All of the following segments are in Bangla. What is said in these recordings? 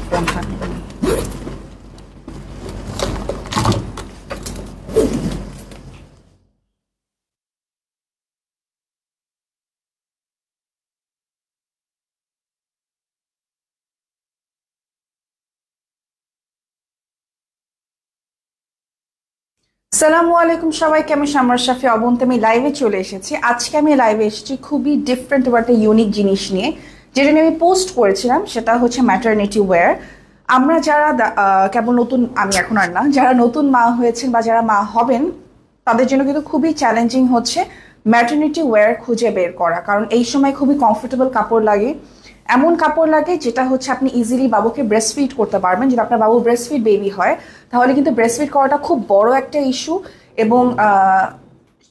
ফোন থাকে। সালামু আলাইকুম সবাইকে, আমি শামরা শাফি অবন্ত। আমি লাইভে চলে এসেছি। আজকে আমি লাইভে এসেছি খুবই ডিফারেন্ট একটা ইউনিক জিনিস নিয়ে, যেটা নিয়ে আমি পোস্ট করেছিলাম। সেটা হচ্ছে ম্যাটারনিটি ওয়্যার। আমরা যারা কেবল নতুন, আমি এখন আর না, যারা নতুন মা হয়েছেন বা যারা মা হবেন, তাদের জন্য কিন্তু খুবই চ্যালেঞ্জিং হচ্ছে ম্যাটারনিটি ওয়্যার খুঁজে বের করা। কারণ এই সময় খুবই কমফোর্টেবল কাপড় লাগে, এমন কাপড় লাগে যেটা হচ্ছে আপনি ইজিলি বাবুকে ব্রেস্ট ফিড করতে পারবেন। যদি আপনার বাবু ব্রেস্ট ফিড বেবি হয়, তাহলে কিন্তু ব্রেস্ট ফিড করাটা খুব বড় একটা ইস্যু, এবং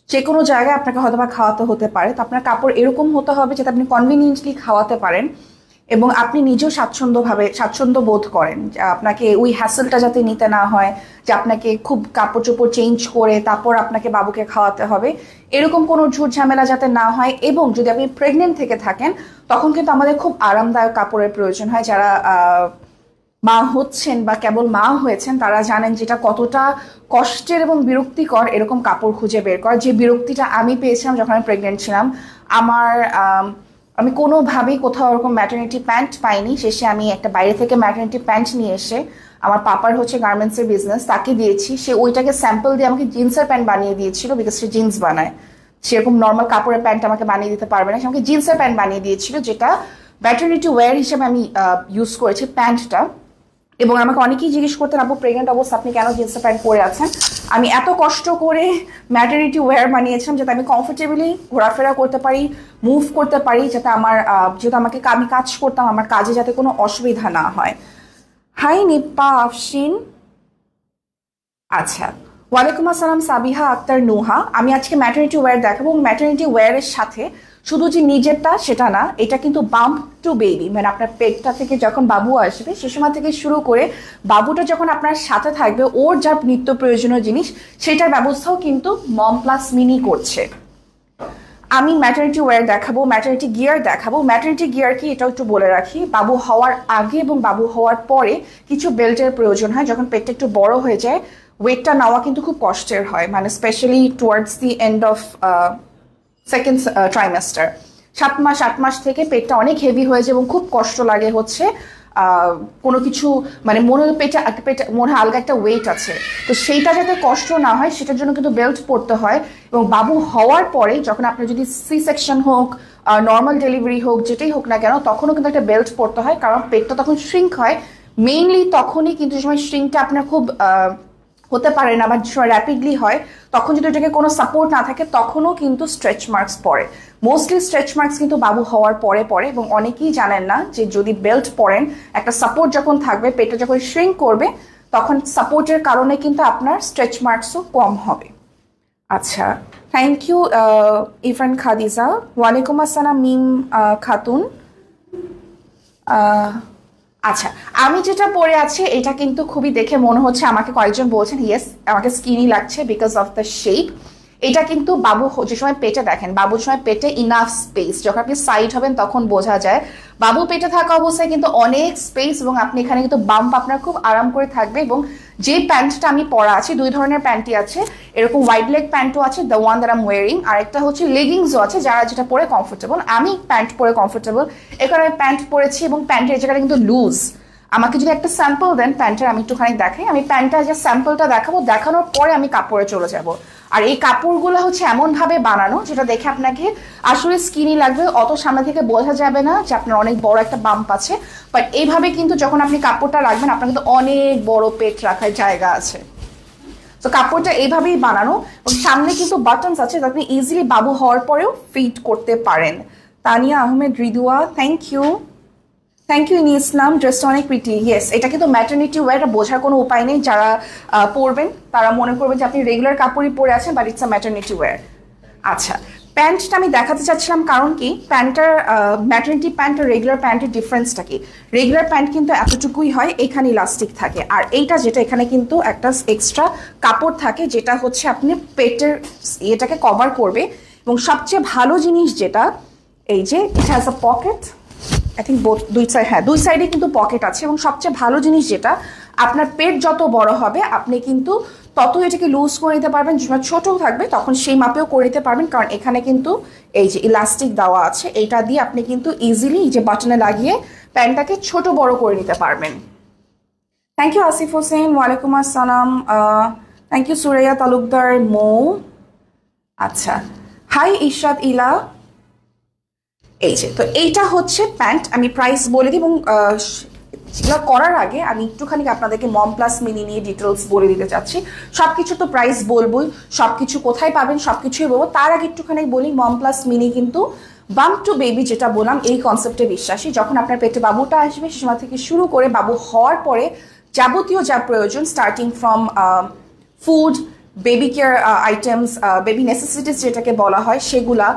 যে কোনো জায়গায় আপনাকে হয়তো বা খাওয়াতে হতে পারে। তো আপনার কাপড় এরকম হতে হবে যাতে আপনি কনভিনিয়েন্টলি খাওয়াতে পারেন এবং আপনি নিজেও স্বাচ্ছন্দ্য বোধ করেন। আপনাকে ওই হ্যাসেলটা যাতে নিতে না হয় যে আপনাকে খুব কাপড় চোপড় চেঞ্জ করে তারপর আপনাকে বাবুকে খাওয়াতে হবে, এরকম কোনো ঝুট ঝামেলা যাতে না হয়। এবং যদি আপনি প্রেগনেন্ট থেকে থাকেন, তখন কিন্তু আমাদের খুব আরামদায়ক কাপড়ের প্রয়োজন হয়। যারা মা হচ্ছেন বা কেবল মা হয়েছেন, তারা জানেন যেটা কতটা কষ্টের এবং বিরক্তিকর এরকম কাপড় খুঁজে বের করা। যে বিরক্তিটা আমি পেয়েছিলাম যখন আমি প্রেগনেন্ট ছিলাম। আমি কোনোভাবেই কোথাও ওরকম ম্যাটারনিটি প্যান্ট পাইনি। শেষে আমি একটা বাইরে থেকে ম্যাটারনিটি প্যান্ট নিয়ে এসে, আমার পাপার হচ্ছে গার্মেন্টসের বিজনেস, তাকে দিয়েছি। সে ওইটাকে স্যাম্পল দিয়ে আমাকে জিন্সের প্যান্ট বানিয়ে দিয়েছিল, বিকজ সে জিন্স বানায়। সেরকম নর্মাল কাপড়ের প্যান্ট আমাকে বানিয়ে দিতে পারবে না, সে আমাকে জিন্সের প্যান্ট বানিয়ে দিয়েছিল, যেটা ম্যাটারনিটি ওয়্যার হিসেবে আমি ইউজ করেছি প্যান্টটা। এবং আমাকে অনেকেই জিজ্ঞেস করতেন, আপু প্রেগনেন্ট অবস্থা আপনি কেন জিন্সের প্যান্ট পরে আছেন? আমি এত কষ্ট করে ম্যাটারনিটি ওয়্যার বানিয়েছিলাম যাতে আমি কমফোর্টেবলি ঘোরাফেরা করতে পারি, মুভ করতে পারি, যাতে আমার যেহেতু আমি কাজ করতাম, আমার কাজে যাতে কোনো অসুবিধা না হয়। হাই নিপা আফসিন। আচ্ছা, ওয়ালাইকুম আসসালাম সাবিহা আক্তার নুহা। আমি আজকে ম্যাটারনিটি ওয়্যার দেখাবো। ম্যাটারনিটি ওয়্যারের সাথে শুধু যে নিজেরটা সেটা না, এটা কিন্তু বাম্প টু বেবি, মানে আপনার পেটটা থেকে যখন বাবু আসবে সে সময় থেকে শুরু করে বাবুটা যখন আপনার সাথে থাকবে, ওর যা নিত্য প্রয়োজনীয় জিনিস সেটার ব্যবস্থাও কিন্তু মম প্লাস মিনি করছে। আমি ম্যাটারনিটি ওয়্যার দেখাবো, ম্যাটারনিটি গিয়ার দেখাবো। ম্যাটারনিটি গিয়ার কি এটাও একটু বলে রাখি, বাবু হওয়ার আগে এবং বাবু হওয়ার পরে কিছু বেল্টের প্রয়োজন হয়। যখন পেটটা একটু বড় হয়ে যায়, ওয়েটটা নেওয়া কিন্তু খুব কষ্টের হয়, মানে specially towards the end of second trimester. 7 মাস থেকে পেটটা অনেক হেভি হয়ে যায় এবং খুব কষ্ট লাগে হচ্ছে কোনো কিছু, মানে মনে হয় আলগা একটা ওয়েট আছে। তো সেইটা যাতে কষ্ট না হয় সেটার জন্য কিন্তু বেল্ট পরতে হয়। এবং বাবু হওয়ার পরে যখন আপনার যদি সি সেকশন হোক, নর্মাল ডেলিভারি হোক, যেটাই হোক না কেন, তখনও কিন্তু একটা বেল্ট পরতে হয়, কারণ পেটটা তখন শ্রিঙ্ক হয়। মেইনলি তখনই কিন্তু সময় শ্রিঙ্কটা আপনার খুব হতে পারে না বা সময় র্যাপিডলি হয়, তখন যদি ওটাকে কোনো সাপোর্ট না থাকে তখনও কিন্তু স্ট্রেচ মার্কস পড়ে। মোস্টলি স্ট্রেচ মার্কস কিন্তু বাবু হওয়ার পরে পড়ে। এবং অনেকেই জানেন না যে যদি বেল্ট পরেন, একটা সাপোর্ট যখন থাকবে, পেটে যখন শ্রিঙ্ক করবে, তখন সাপোর্টের কারণে কিন্তু আপনার স্ট্রেচ মার্কসও কম হবে। আচ্ছা, থ্যাংক ইউ ইরফান খাদিজা। ওয়ালাইকুম আসসালাম মিম খাতুন। আচ্ছা, আমি যেটা পরে আছি এটা কিন্তু খুবই দেখে মনে হচ্ছে, আমাকে কয়েকজন বলছেন ইয়েস আমাকে স্কিনি লাগছে বিকজ অফ দ্য শেপ। এটা কিন্তু বাবু যে সময় পেটে দেখেন, বাবুর সময় পেটে ইনাফ স্পেস, যখন আপনি সাইড হবেন তখন বোঝা যায়। বাবু পেটে থাকা অবস্থায় কিন্তু অনেক স্পেস, এবং আপনি এখানে কিন্তু বাম্প আপনার খুব আরাম করে থাকবে। এবং যে প্যান্টটা আমি পরা আছি, 2 ধরনের প্যান্টই আছে, এরকম ওয়াইড লেগ প্যান্টও আছে, the one that I am wearing, আর একটা হচ্ছে লেগিংসও আছে, যারা যেটা পরে কমফোর্টেবল। আমি প্যান্ট পরে কমফোর্টেবল, এখানে আমি প্যান্ট পরেছি এবং প্যান্টের জায়গাটা কিন্তু লুজ। আমাকে যদি একটা স্যাম্পল দেন প্যান্টের, আমি একটুখানি দেখাই। আমি প্যান্টটা যে স্যাম্পলটা দেখাবো, দেখানোর পরে আমি কাপড়ে চলে যাব। আর এই কাপড়গুলো হচ্ছে এমন ভাবে বানানো যেটা দেখে আপনাকে আসলে স্কিনি লাগবে, অত সামনে থেকে বোঝা যাবে না যে আপনার অনেক বড় একটা বাম্প আছে। বাট এইভাবে কিন্তু যখন আপনি কাপড়টা রাখবেন, আপনার কিন্তু অনেক বড় পেট রাখার জায়গা আছে। তো কাপড়টা এইভাবেই বানানো, এবং সামনে কিন্তু বাটনস আছে যাতে আপনি ইজিলি বাবু হওয়ার পরেও ফিট করতে পারেন। Tania Ahmed Ridua, thank you. Thank you ইন ইসলাম, ড্রেসটা অনেক প্রিটি। ইয়েস, এটা কিন্তু ম্যাটারনিটি ওয়্যার, এটা বোঝার কোনো উপায় নেই। যারা পরবেন তারা মনে করবেন যে আপনি রেগুলার কাপড়ই পরে আছেন, but it's a maternity wear. আচ্ছা, প্যান্টটা আমি দেখাতে চাচ্ছিলাম কারণ কি, প্যান্টটার ম্যাটারনিটি প্যান্ট আর রেগুলার প্যান্টের ডিফারেন্সটা কি। রেগুলার প্যান্ট কিন্তু এতটুকুই হয়, এখানে ইলাস্টিক থাকে, আর এইটা যেটা এখানে কিন্তু একটা এক্সট্রা কাপড় থাকে, যেটা হচ্ছে আপনি পেটের এটাকে কভার করবে। এবং সবচেয়ে ভালো জিনিস যেটা, এই যে it has a pocket, I think দুই সাইড, হ্যাঁ দুই সাইডে কিন্তু পকেট আছে। এবং সবচেয়ে ভালো জিনিস যেটা, আপনার পেট যত বড় হবে আপনি কিন্তু তত এটাকে লুজ করে নিতে পারবেন। যখন ছোট থাকবে তখন সেই মাপেও করে নিতে পারবেন, কারণ এখানে কিন্তু এই যে ইলাস্টিক দেওয়া আছে, এইটা দিয়ে আপনি কিন্তু ইজিলি যে বাটনে লাগিয়ে প্যান্টটাকে ছোট বড় করে নিতে পারবেন। থ্যাংক ইউ আসিফ হোসেন, ওয়ালাইকুম আসসালাম। থ্যাংক ইউ সুরাইয়া তালুকদার মৌ। আচ্ছা, হাই ইশরাত ইলা। এই যে, তো এইটা হচ্ছে প্যান্ট। আমি প্রাইস বলে দিই, এবং সেগুলো করার আগে আমি একটুখানি আপনাদেরকে মম প্লাস মিনি নিয়ে ডিটেলস বলে দিতে চাচ্ছি। সবকিছু তো প্রাইস বলবোই, সবকিছু কোথায় পাবেন সবকিছুই বলবো। তার আগে একটুখানি বলি, মম প্লাস মিনি কিন্তু বাম্প টু বেবি যেটা বললাম এই কনসেপ্টে বিশ্বাসী। যখন আপনার পেটে বাবুটা আসবে সে সময় থেকে শুরু করে বাবু হওয়ার পরে যাবতীয় যা প্রয়োজন, starting from food, baby care items, baby necessities যেটাকে বলা হয় সেগুলা,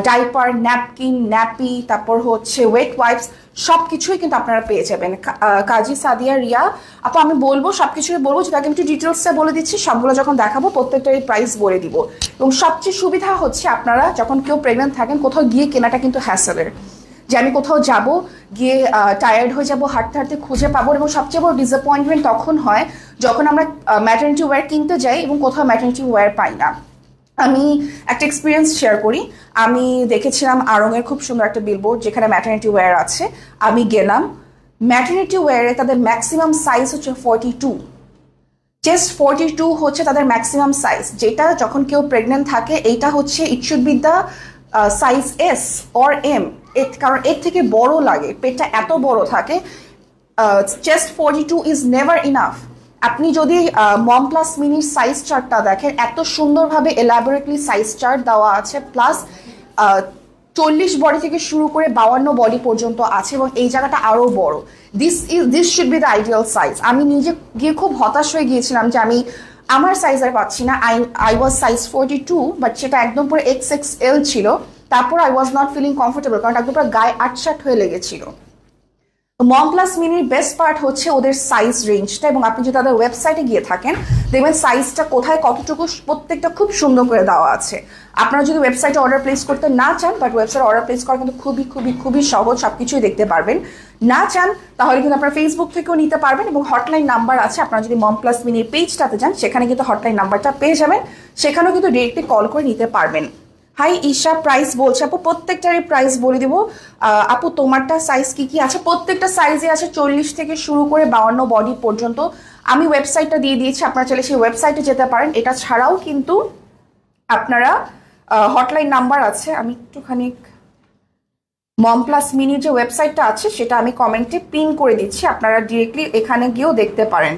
ডাইপার, ন্যাপকিন, ন্যাপি, তারপর হচ্ছে ওয়েট ওয়াইপস, সব কিছুই কিন্তু আপনারা পেয়ে যাবেন। কাজী সাদিয়া রিয়া আপু, আমি বলবো সবকিছুই বলবো, যেটা আমি একটু ডিটেলসে বলে দিচ্ছি, সবগুলো যখন দেখাবো প্রত্যেকটারই প্রাইস বলে দিব। এবং সবচেয়ে সুবিধা হচ্ছে আপনারা যখন কেউ প্রেগনেন্ট থাকেন কোথাও গিয়ে কেনাটা কিন্তু হ্যাসেলের, যে আমি কোথাও যাব গিয়ে টায়ার্ড হয়ে যাব, হাঁটতে হাঁটতে খুঁজে পাবো। এবং সবচেয়ে বড় ডিসঅ্যাপয়েন্টমেন্ট তখন হয় যখন আমরা ম্যাটারনিটি ওয়্যার কিনতে যাই এবং কোথাও ম্যাটারনিটি ওয়্যার পাই না। আমি একটা এক্সপিরিয়েন্স শেয়ার করি। আমি দেখেছিলাম আড়ংয়ের খুব সুন্দর একটা বিলবোর্ড যেখানে ম্যাটারনিটি ওয়্যার আছে। আমি গেলাম, ম্যাটারনিটি ওয়্যারে তাদের ম্যাক্সিমাম সাইজ হচ্ছে 42, জাস্ট 42 হচ্ছে তাদের ম্যাক্সিমাম সাইজ। যেটা যখন কেউ প্রেগনেন্ট থাকে এইটা হচ্ছে it should be the size S or M, কারণ এর থেকে বড় লাগে, পেটটা এত বড় থাকে। Just 42 is never enough. আপনি যদি মম প্লাস মিনির সাইজ চার্টটা দেখেন, এত সুন্দরভাবে এলাবোরেটলি সাইজ চার্ট দেওয়া আছে, প্লাস 40 বডি থেকে শুরু করে 52 বডি পর্যন্ত আছে, এবং এই জায়গাটা আরও বড়। This should be the ideal size. আমি নিজে গিয়ে খুব হতাশ হয়ে গিয়েছিলাম যে আমি আমার সাইজ আর পাচ্ছি না। আই ওয়াজ সাইজ 42, বাট সেটা একদম পুরো XXL ছিল। তারপর I was not feeling comfortable, কারণ একদম পুরো গায়ে আটসাট হয়ে লেগেছিল। মম প্লাস মিনির বেস্ট পার্ট হচ্ছে ওদের সাইজ রেঞ্জটা, এবং আপনি যদি তাদের ওয়েবসাইটে গিয়ে থাকেন দেখবেন সাইজটা কোথায় কতটুকু প্রত্যেকটা খুব সুন্দর করে দেওয়া আছে। আপনারা যদি ওয়েবসাইটে অর্ডার প্লেস করতে না চান, বাট ওয়েবসাইটে অর্ডার প্লেস করা কিন্তু খুবই খুবই খুবই সহজ, সব কিছুই দেখতে পারবেন। না চান তাহলে কিন্তু আপনারা ফেসবুক থেকেও নিতে পারবেন, এবং হটলাইন নাম্বার আছে। আপনারা যদি মম প্লাস মিনির পেজটাতে যান সেখানে কিন্তু হটলাইন নাম্বারটা পেয়ে যাবেন, সেখানেও কিন্তু ডিরেক্টলি কল করে নিতে পারবেন। হাই ঈশা, প্রাইস বলছে আপু, প্রত্যেকটারই প্রাইস বলে দিব। আপু তোমারটা সাইজ কি কি আছে? প্রত্যেকটা সাইজে আছে 40 থেকে শুরু করে 52 বডি পর্যন্ত। আমি ওয়েবসাইটটা দিয়ে দিয়েছি, আপনারা চাইলে সেই ওয়েবসাইটে যেতে পারেন। এটা ছাড়াও কিন্তু আপনারা হটলাইন নাম্বার আছে। আমি একটুখানি মম প্লাস মিনির যে ওয়েবসাইটটা আছে সেটা আমি কমেন্টে পিন করে দিচ্ছি, আপনারা ডিরেক্টলি এখানে গিয়েও দেখতে পারেন।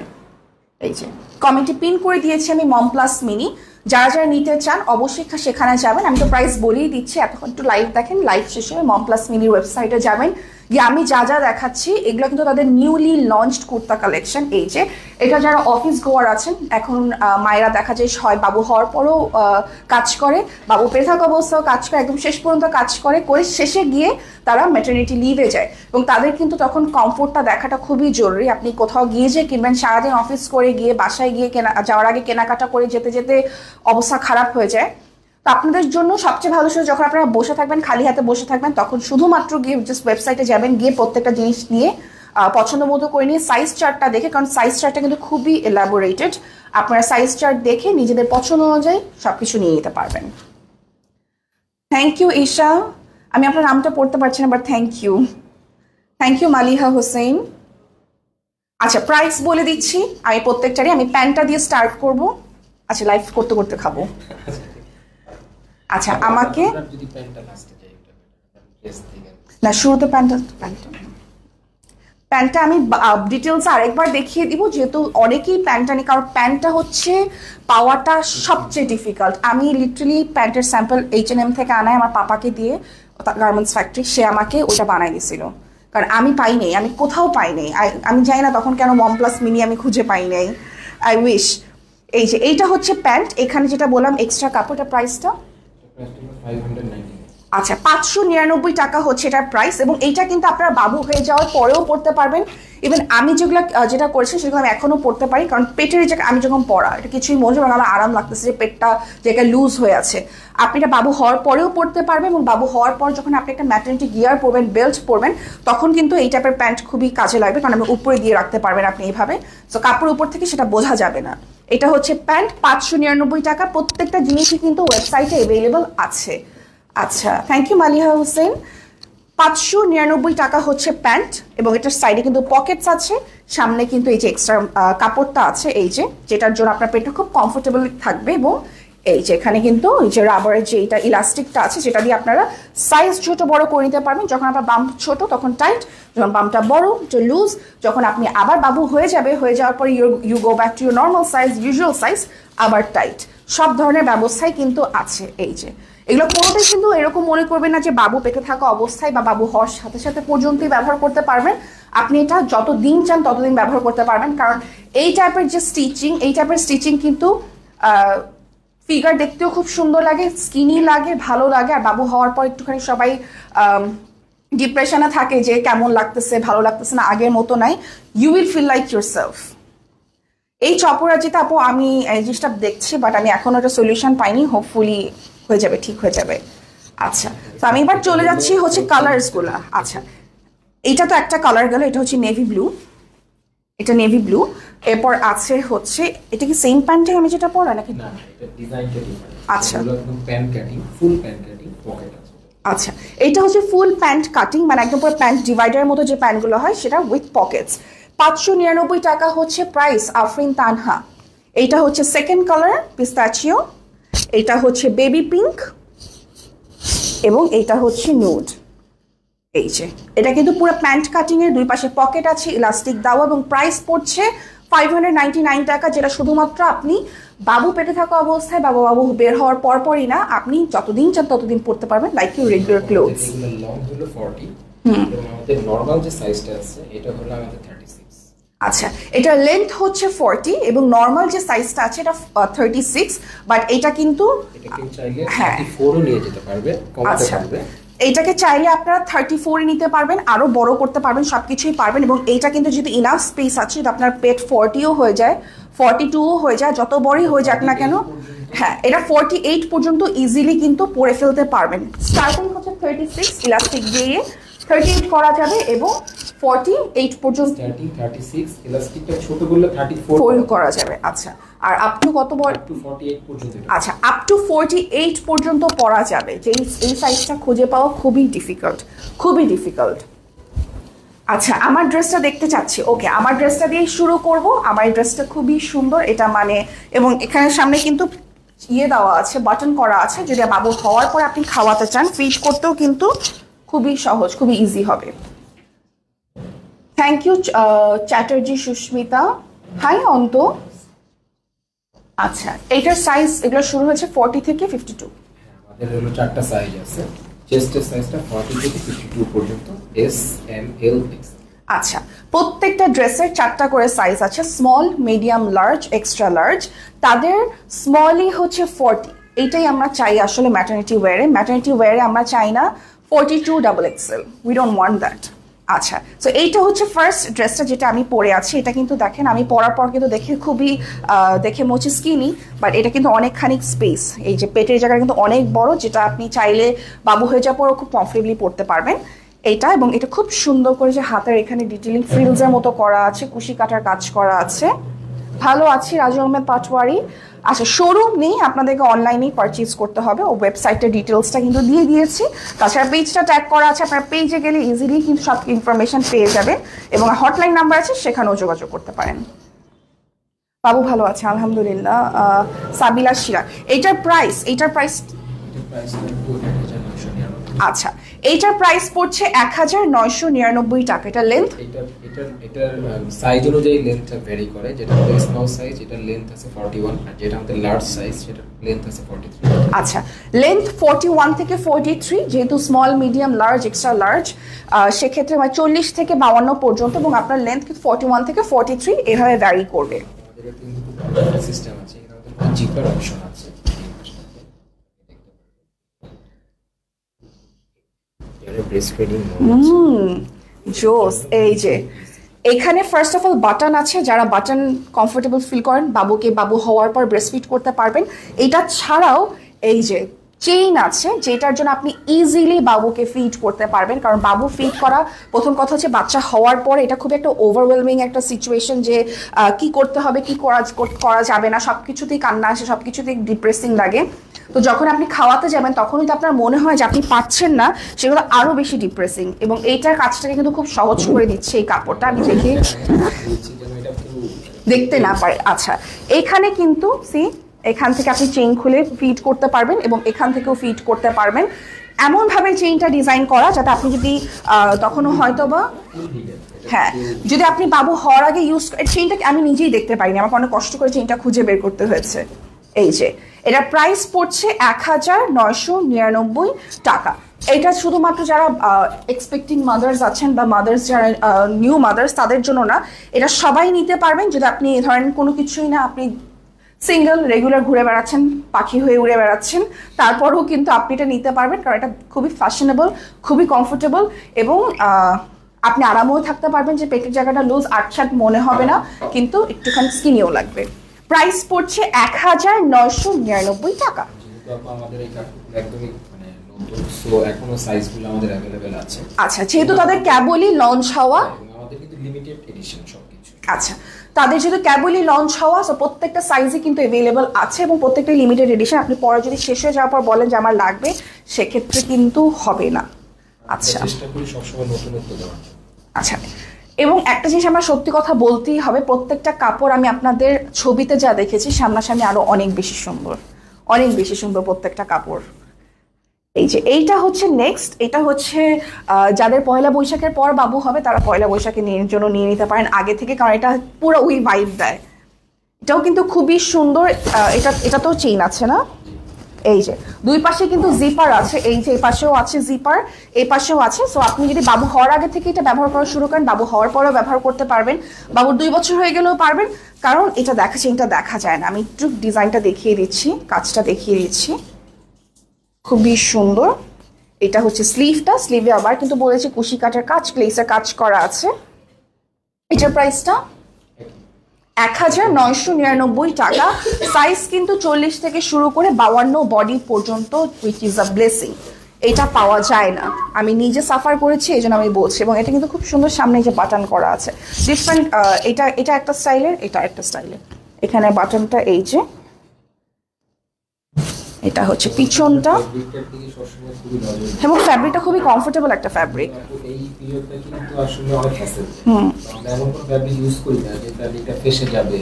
এই যে কমেন্টে পিন করে দিয়েছি আমি মম প্লাস মিনি। যারা যারা নিতে চান অবশ্যই সেখানে যাবেন। আমি তো প্রাইস বলেই দিচ্ছি, এতক্ষণ একটু লাইভ দেখেন, লাইভ শেষে মম প্লাস মিনির ওয়েবসাইটে যাবেন, গিয়ে আমি যা যা দেখাচ্ছি এগুলো কিন্তু তাদের নিউলি লঞ্চড কুর্তা কালেকশন। এই যে এটা যারা অফিস গোয়ার আছেন, এখন মায়েরা দেখা যায় হয় বাবু হওয়ার পরও কাজ করে, বাবু পেয়ে থাকা অবস্থাও কাজ করে, একদম শেষ পর্যন্ত কাজ করে, করে শেষে গিয়ে তারা ম্যাটারনিটি লিভে যায়, এবং তাদের কিন্তু তখন কমফোর্টটা দেখাটা খুবই জরুরি। আপনি কোথাও গিয়ে যে কিনবেন, সারাদিন অফিস করে গিয়ে বাসায় গিয়ে যাওয়ার আগে কেনাকাটা করে যেতে যেতে অবস্থা খারাপ হয়ে যায়। তো আপনাদের জন্য সবচেয়ে ভালো সময় যখন আপনারা বসে থাকবেন, খালি হাতে বসে থাকবেন, তখন শুধুমাত্র গিয়ে জাস্ট ওয়েবসাইটে যাবেন, গিয়ে প্রত্যেকটা জিনিস নিয়ে পছন্দ মতো করে নিয়ে সাইজ চার্টটা দেখে, কারণ সাইজ চার্টটা কিন্তু খুবই এলাবোরেটেড, আপনারা সাইজ চার্ট দেখে নিজেদের পছন্দ অনুযায়ী সবকিছু নিয়ে নিতে পারবেন। থ্যাংক ইউ ঈশা, আমি আপনার নামটা পড়তে পারছি না, but thank you Maliha Hossain. আচ্ছা, প্রাইস বলে দিচ্ছি আমি প্রত্যেকটারই। আমি প্যান্টটা দিয়ে স্টার্ট করব। আচ্ছা, লাইভ করতে করতে খাবো। আচ্ছা, আমাকে না শুরুতে প্যান্টটা আমি ডিটেলস আরেকবার দেখিয়ে দিব, যেহেতু অনেকেই প্যান্টটা নেই, কারণ প্যান্টটা হচ্ছে পাওয়াটা সবচেয়ে ডিফিকাল্ট। আমি লিটারালি প্যান্টের স্যাম্পল H&M থেকে আনাই আমার পাপাকে দিয়ে, গার্মেন্টস ফ্যাক্টরি, সে আমাকে ওটা বানাই দিয়েছিল, কারণ আমি পাই নাই, আমি কোথাও পাই নাই। আমি জানি না তখন কেন মম প্লাস মিনি আমি খুঁজে পাই নাই। I wish. এই যে এইটা হচ্ছে প্যান্ট, এখানে যেটা বললাম এক্সট্রা কাপড়টা প্রাইসটা আচ্ছা 599 টাকা হচ্ছে এটার প্রাইস, এবং এইটা কিন্তু আপনারা বাবু হয়ে যাওয়ার পরেও পড়তে পারবেন। ইভেন আমি যেটা করেছি সেগুলো আমি এখনো পড়তে পারি, কারণ পেটের যে আমি যখন পড়া এটা কিছুই মনে হয় আমার আরাম লাগতেছে যে পেটটা জায়গায় লুজ হয়ে আছে। আপনি এটা বাবু হওয়ার পরেও পড়তে পারবেন, এবং বাবু হওয়ার পর যখন আপনি একটা ম্যাটারনিটি গিয়ার পরবেন, বেল্ট পরবেন, তখন কিন্তু এই টাইপের প্যান্ট খুবই কাজে লাগবে, কারণ আপনি উপরে দিয়ে রাখতে পারবেন আপনি এইভাবে, তো কাপড় উপর থেকে সেটা বোঝা যাবে না। এটা হচ্ছে প্যান্ট 599 টাকা। প্রত্যেকটা জিনিসই কিন্তু ওয়েবসাইটে অ্যাভেলেবল আছে। আচ্ছা, থ্যাংক ইউ মালিহা হোসেন। 599 টাকা হচ্ছে প্যান্ট, এবং এটার সাইডে কিন্তু পকেটস আছে, সামনে কিন্তু এই যে এক্সট্রা কাপড়টা আছে, এই যে যেটার জন্য আপনার পেটটা খুব কমফোর্টেবল থাকবে, এবং এই যে এখানে কিন্তু এই যে রাবারের যে এটা ইলাস্টিকটা আছে যেটা দিয়ে আপনারা সাইজ ছোট বড় করে নিতে পারবেন। যখন আপনার বাম ছোট তখন টাইট, যখন বামটা বড় তো লুজ, যখন আপনি আবার বাবু হয়ে যাওয়ার পরে you go back to your normal size, usual size, আবার টাইট, সব ধরনের ব্যবস্থাই কিন্তু আছে। এই যে এগুলো কোনোটাই কিন্তু এরকম মনে করবেন না যে বাবু পেটে থাকা অবস্থায় বা বাবু হওয়ার সাথে সাথে পর্যন্তই ব্যবহার করতে পারবেন। আপনি এটা যত দিন চান ততদিন ব্যবহার করতে পারবেন, কারণ এই টাইপের স্টিচিং কিন্তু ফিগার দেখতেও খুব সুন্দর লাগে, স্কিনি লাগে, ভালো লাগে। আর বাবু হওয়ার পর একটুখানি সবাই ডিপ্রেশনে থাকে যে কেমন লাগতেছে, ভালো লাগতেছে না, আগের মতো নাই। You will feel like yourself. এই চপরাজিতে আপু আমি এই জিনিসটা দেখছি, বাট আমি এখনো একটা সলিউশন পাইনি, হোপফুলি হয়ে যাবে, ঠিক হয়ে যাবে। আচ্ছা, তো আমি এবার চলে যাচ্ছি হচ্ছে কালার্সগুলো। আচ্ছা, এইটা তো একটা কালার গেল, এটা হচ্ছে নেভি ব্লু, এটা নেভি ব্লু। এরপর আছে হচ্ছে এটা কি সেম প্যান্টে আমি যেটা পরা নাকি? না, এটা ডিজাইনটা ডিফারেন্ট। আচ্ছা, একদম pant cutting, full pant cutting, pocket আছে। আচ্ছা, এটা হচ্ছে ফুল প্যান্ট কাটিং, মানে একদম পুরো প্যান্ট ডিভাইডারের মতো যে প্যান্টগুলো হয় সেটা উইথ পকেটস। 599 টাকা হচ্ছে প্রাইস। আফরিন তানহা। এইটা হচ্ছে সেকেন্ড কালার পিস্তাচিও, এটা হচ্ছে বেবি পিঙ্ক, এবং এইটা হচ্ছে নুড। এই যে এটা কিন্তু পুরো প্যান্ট কাটিং এর, দুই পাশে পকেট আছে, ইলাস্টিক দেওয়া, এবং প্রাইস পড়ছে 599 টাকা, যেটা শুধুমাত্র আপনি বাবু পেটে থাকা অবস্থায় বাবু বের হওয়ার পরপরই না, আপনি যতদিন চান ততদিন পড়তে পারবেন, লাইক ইউ রেগুলার ক্লোথস। এগুলো লং হলো 40, এবং আমাদের নরমাল যে সাইজটা আছে এটা হলো আমাদের 36। আচ্ছা, এটা লেন্থ হচ্ছে 40 এবং নর্মাল যে সাইজটা আছে এটা 36, বাট এটা কিন্তু এটা কেউ চাইলে 34 ও নিয়ে যেতে পারবে, কমাতে পারবে। এইটাকে চাইলে আপনারা 34 নিতে পারবেন, আরো বড় করতে পারবেন, সবকিছুই পারবেন। এবং এইটা কিন্তু যদি ইনাফ স্পেস আছে, যদি আপনার পেট 40ও হয়ে যায়, 42ও হয়ে যায়, যত বড়ই হয়ে যাক না কেন, হ্যাঁ, এটা 48 পর্যন্ত ইজিলি কিন্তু পরে ফেলতে পারবেন। স্টার্টিং হচ্ছে 36 ইলাস্টিক দিয়ে 38 করা যাবে, এবং 48 পর্যন্ত স্টার্টিং 36, ইলাস্টিকটা ছোট করলে 34 করা যাবে। আচ্ছা, আর আপ টু কত বড়? আপ টু 48 পর্যন্ত। আচ্ছা, আপ টু 48 পর্যন্ত পরা যাবে, যে এই সাইজটা খুঁজে পাওয়া খুবই ডিফিকাল্ট। আচ্ছা, আমার ড্রেসটা দেখতে চাচ্ছি। ওকে, আমার ড্রেসটা দিয়ে শুরু করব। আমার এই ড্রেসটা খুবই সুন্দর, এটা মানে, এবং এখানে সামনে কিন্তু দেওয়া আছে, বাটন করা আছে, যদি বাবু হওয়ার পর আপনি খাওয়াতে চান, ফিড করতেও কিন্তু খুবই সহজ, খুবই ইজি হবে। Thank you Chatterjee Susmita. Hi Anto. আচ্ছা, এইটার সাইজ এগুলো শুরু হয়েছে 40 থেকে 52। আমাদের হলো চারটা সাইজ আছে, চেস্টের সাইজটা 40 থেকে 52 পর্যন্ত, এস, এম, এল, এক্স। আচ্ছা, প্রত্যেকটা ড্রেসের 4টা করে সাইজ আছে, small, medium, large, extra large. তাদের স্মলই হচ্ছে 40, এইটাই আমরা চাই আসলে ম্যাটারনিটি ওয়্যারে আমরা চাই না 42 double XL, we don't want that. আচ্ছা, তো এইটা হচ্ছে ফার্স্ট ড্রেসটা যেটা আমি পরে আছি। এটা কিন্তু দেখেন আমি পরার পর কিন্তু দেখে মনে স্কিনি, বাট এটা কিন্তু অনেকখানি স্পেস, এই যে পেটের জায়গা কিন্তু অনেক বড়, যেটা আপনি চাইলে বাবু হয়ে যাওয়ার পরও খুব কমফোর্টেবলি পরতে পারবেন এটা। এবং এটা খুব সুন্দর করে যে হাতের এখানে ডিটেলিং ফ্রিলসের মতো করা আছে, কুশি কাটার কাজ করা আছে। ভালো আছি রাজু আহমেদ পাটওয়ারি। আচ্ছা, শোরুম নেই, আপনাদেরকে অনলাইনেই পারচেজ করতে হবে, ও ওয়েবসাইটের ডিটেলসটা কিন্তু দিয়ে দিয়েছি। তাছাড়া পেজটা ট্যাগ করা আছে, আপনার পেজে গেলে ইজিলি কিন্তু সব ইনফরমেশন পেয়ে যাবেন, এবং হটলাইন নাম্বার আছে, সেখানেও যোগাযোগ করতে পারেন। বাবু ভালো আছে আলহামদুলিল্লাহ। সাবিলা শিরা। এইটার প্রাইস আচ্ছা, এইটার প্রাইস পড়ছে 1999 টাকা। এটা লেন্থ, এটার সাইজ অনুযায়ী লেন্থটা ভ্যারি করে, যেটা আমাদের স্মল সাইজ এটার লেন্থ আছে 41, আর যেটা আমাদের লার্জ সাইজ সেটার লেন্থ আছে 43। আচ্ছা, লেন্থ 41 থেকে 43, যেহেতু small, medium, large, extra large, সেক্ষেত্রে 40 থেকে 52 পর্যন্ত, এবং আপনার লেন্থ 41 থেকে 43 এভাবে ভ্যারি করবে। আমাদের কিন্তু সিস্টেম আছে, এখানে আমাদের জিপার অপশন আছে। ব্রেস্ট ফিডিং জোস। এই যে এখানে ফার্স্ট অফ অল বাটন আছে, যারা বাটন কমফোর্টেবল ফিল করেন বাবু হওয়ার পর ব্রেস্ট ফিড করতে পারবেন। এটা ছাড়াও এই যে চেইন আছে, যেটার জন্য আপনি ইজিলি বাবুকে ফিড করতে পারবেন। কারণ বাবু ফিড করা, প্রথম কথা হচ্ছে বাচ্চা হওয়ার পরে এটা খুব একটা ওভারওয়েলমিং একটা সিচুয়েশন, যে কি করতে হবে কি করা যাবে না, সবকিছুতেই কান্না আসে, সবকিছুতেই ডিপ্রেসিং লাগে। তো যখন আপনি খাওয়াতে যাবেন তখনই তো আপনার মনে হয় যে আপনি পাচ্ছেন না, সেগুলো আরো বেশি ডিপ্রেসিং। এবং এইটার কাজটাকে কিন্তু খুব সহজ করে দিচ্ছে এই কাপড়টা। আমি দেখি দেখতে না পারে। আচ্ছা, এখানে কিন্তু এখান থেকে আপনি চেইন খুলে ফিড করতে পারবেন এবং এখান থেকেও ফিড করতে পারবেন। এমনভাবে চেইনটা ডিজাইন করা যাতে আপনি যদি তখনও হয়তো বা হ্যাঁ, যদি আপনি বাবু হওয়ার আগে ইউজ চেইনটা আমি নিজেই দেখতে পাইনি, আমাকে অনেক কষ্ট করে চেইনটা খুঁজে বের করতে হয়েছে। এই যে এটা প্রাইস পড়ছে 1999 টাকা। এটা শুধুমাত্র যারা এক্সপেক্টিং মাদার্স আছেন বা মাদার্স যারা নিউ মাদার্স তাদের জন্য না, এটা সবাই নিতে পারবেন। যদি আপনি ধরেন কোনো কিছুই না, আপনি সিঙ্গেল রেগুলার ঘুরে বেড়াচ্ছেন, পাখি হয়ে উড়ে বেড়াচ্ছেন, তারপরেও কিন্তু আপনি এটা নিতে পারবেন। কারণ এটা খুবই ফ্যাশনেবল, খুবই কমফোর্টেবল এবং আপনি আরামেও থাকতে পারবেন, যে পেটের জায়গাটা লুজ আটসাট মনে হবে না, কিন্তু একটুখানি স্কিনিও লাগবে। প্রাইস পড়ছে 1999 টাকা। আমাদের এই কাপড়গুলো একদমই মানে নতুন, সো এখনো সাইজগুলো আমাদের अवेलेबल আছে। আচ্ছা, যেহেতু তাদের কেবলই লঞ্চ হওয়া, আমাদের কিন্তু লিমিটেড এডিশন সবকিছু। আচ্ছা, তাদের যেহেতু কেবলই লঞ্চ হওয়া, সো প্রত্যেকটা সাইজে কিন্তু অ্যাভেলেবল আছে এবং প্রত্যেকটা লিমিটেড এডিশন। আপনি পরে যদি শেষ হয়ে যাওয়ার পর বলেন যে আমার লাগবে, সেক্ষেত্রে কিন্তু হবে না। আচ্ছা, চেষ্টা করি সবসময় নতুনত্ব দেওয়ার। আচ্ছা, এবং একটা জিনিস আমার সত্যি কথা বলতেই হবে, প্রত্যেকটা কাপড় আমি আপনাদের ছবিতে যা দেখেছি সামনাসামনি আরো অনেক বেশি সুন্দর, অনেক বেশি সুন্দর প্রত্যেকটা কাপড়। এই যে এইটা হচ্ছে নেক্সট, এটা হচ্ছে যাদের পয়লা বৈশাখের পর বাবু হবে তারা পয়লা বৈশাখের জন্য নিয়ে নিতে পারেন আগে থেকে, কারণ এটা পুরো ওই ভাইব দেয়। এটাও কিন্তু খুবই সুন্দর। এটা তো চেইন আছে না, এই যে দুই পাশে কিন্তু জিপার আছে, এই যে এই পাশেও আছে জিপার, এই পাশেও আছে। সো আপনি যদি বাবু হওয়ার আগে থেকে এটা ব্যবহার করা শুরু করেন, বাবু হওয়ার পরেও ব্যবহার করতে পারবেন, বাবুর 2 বছর হয়ে গেলেও পারবেন। কারণ এটা চেইনটা দেখা যায় না। আমি একটু ডিজাইনটা দেখিয়ে দিচ্ছি, কাজটা দেখিয়ে দিচ্ছি, খুবই সুন্দর। এটা হচ্ছে স্লিভে আবার কিন্তু বলেছি কুশি কাটার কাজ, প্লেসের কাজ করা আছে। এটার প্রাইসটা 1999 টাকা। সাইজ কিন্তু 40 থেকে শুরু করে 52 বডি পর্যন্ত, উইচ ইজ আ ব্লেসিং। এটা পাওয়া যায় না, আমি নিজে সাফার করেছি এই জন্য আমি বলছি। এবং এটা কিন্তু খুব সুন্দর, সামনে যে বাটন করা আছে ডিফারেন্ট, এটা একটা স্টাইলের, এটা একটা স্টাইলের। এখানে বাটনটা এই যে, এটা হচ্ছে পিছনটা, এবং ফ্যাব্রিকটা খুবই কমফোর্টেবল একটা ফ্যাব্রিক। এই পিরিয়ডটা কিন্তু আসলে অনেক হ্যাসেল। আমরা এমন কোন ফ্যাব্রিক ইউজ করি না যে ফ্যাব্রিকটা ফেসে যাবে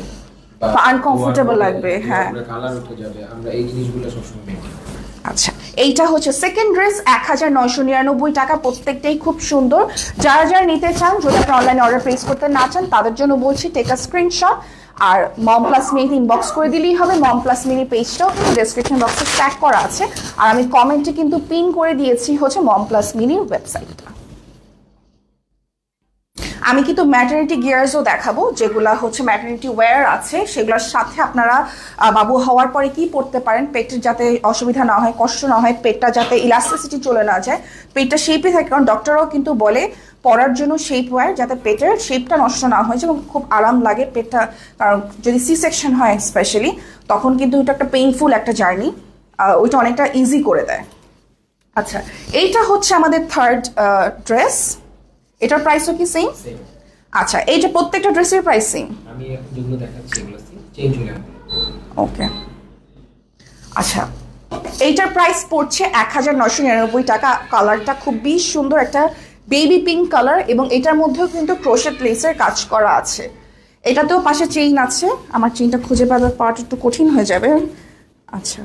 বা আনকমফোর্টেবল লাগবে, হ্যাঁ, কালার উঠে যাবে। আমরা এই জিনিসগুলো সবসময় মেইনটেইন করি। আচ্ছা, এইটা হচ্ছে সেকেন্ড ড্রেস, 1999 টাকা। প্রত্যেকটাই খুব সুন্দর। যারা যারা নিতে চান, যদি আপনি অনলাইনে অর্ডার প্লেস করতে না চান, তাদের জন্য বলছি টেক আ স্ক্রিনশট আর মম প্লাস মিনিতে ইনবক্স করে দিলেই হবে। মম প্লাস মিনি পেজটাও কিন্তু ডেসক্রিপশন বক্সে ট্যাগ করা আছে, আর আমি কমেন্টে কিন্তু পিন করে দিয়েছি হচ্ছে মম প্লাস মিনির ওয়েবসাইটটা। আমি কিন্তু ম্যাটারনিটি গিয়ার্সও দেখাবো, যেগুলো হচ্ছে ম্যাটারনিটি ওয়্যার আছে, সেগুলোর সাথে আপনারা বাবু হওয়ার পরে কি পড়তে পারেন, পেটের যাতে অসুবিধা না হয়, কষ্ট না হয়, পেটটা যাতে ইলাস্টিসিটি চলে না যায়, পেটটা শেপে থাকে। কারণ ডক্টররাও কিন্তু বলে পরার জন্য শেপ ওয়্যার, যাতে পেটের শেপটা নষ্ট না হয় এবং খুব আরাম লাগে পেটটা। কারণ যদি সি সেকশন হয় স্পেশালি, তখন কিন্তু ওটা একটা পেইনফুল একটা জার্নি, ওইটা অনেকটা ইজি করে দেয়। আচ্ছা, এইটা হচ্ছে আমাদের থার্ড ড্রেস। এটার প্রাইসও কি সেম? আচ্ছা, এই যে প্রত্যেকটা ড্রেসের প্রাইস সেম। আমি এখন যেগুলো দেখাচ্ছি এগুলো চেঞ্জ হয়ে যাবে। ওকে, আচ্ছা, এইটার প্রাইস পড়ছে 1999 টাকা। কালারটা খুবই সুন্দর, একটা বেবি পিঙ্ক কালার, এবং এটার মধ্যেও কিন্তু ক্রোশেট লেসের কাজ করা আছে। এটাতেও পাশে চেইন আছে, আমার চেইনটা খুঁজে পাওয়াটা একটু কঠিন হয়ে যাবে। আচ্ছা,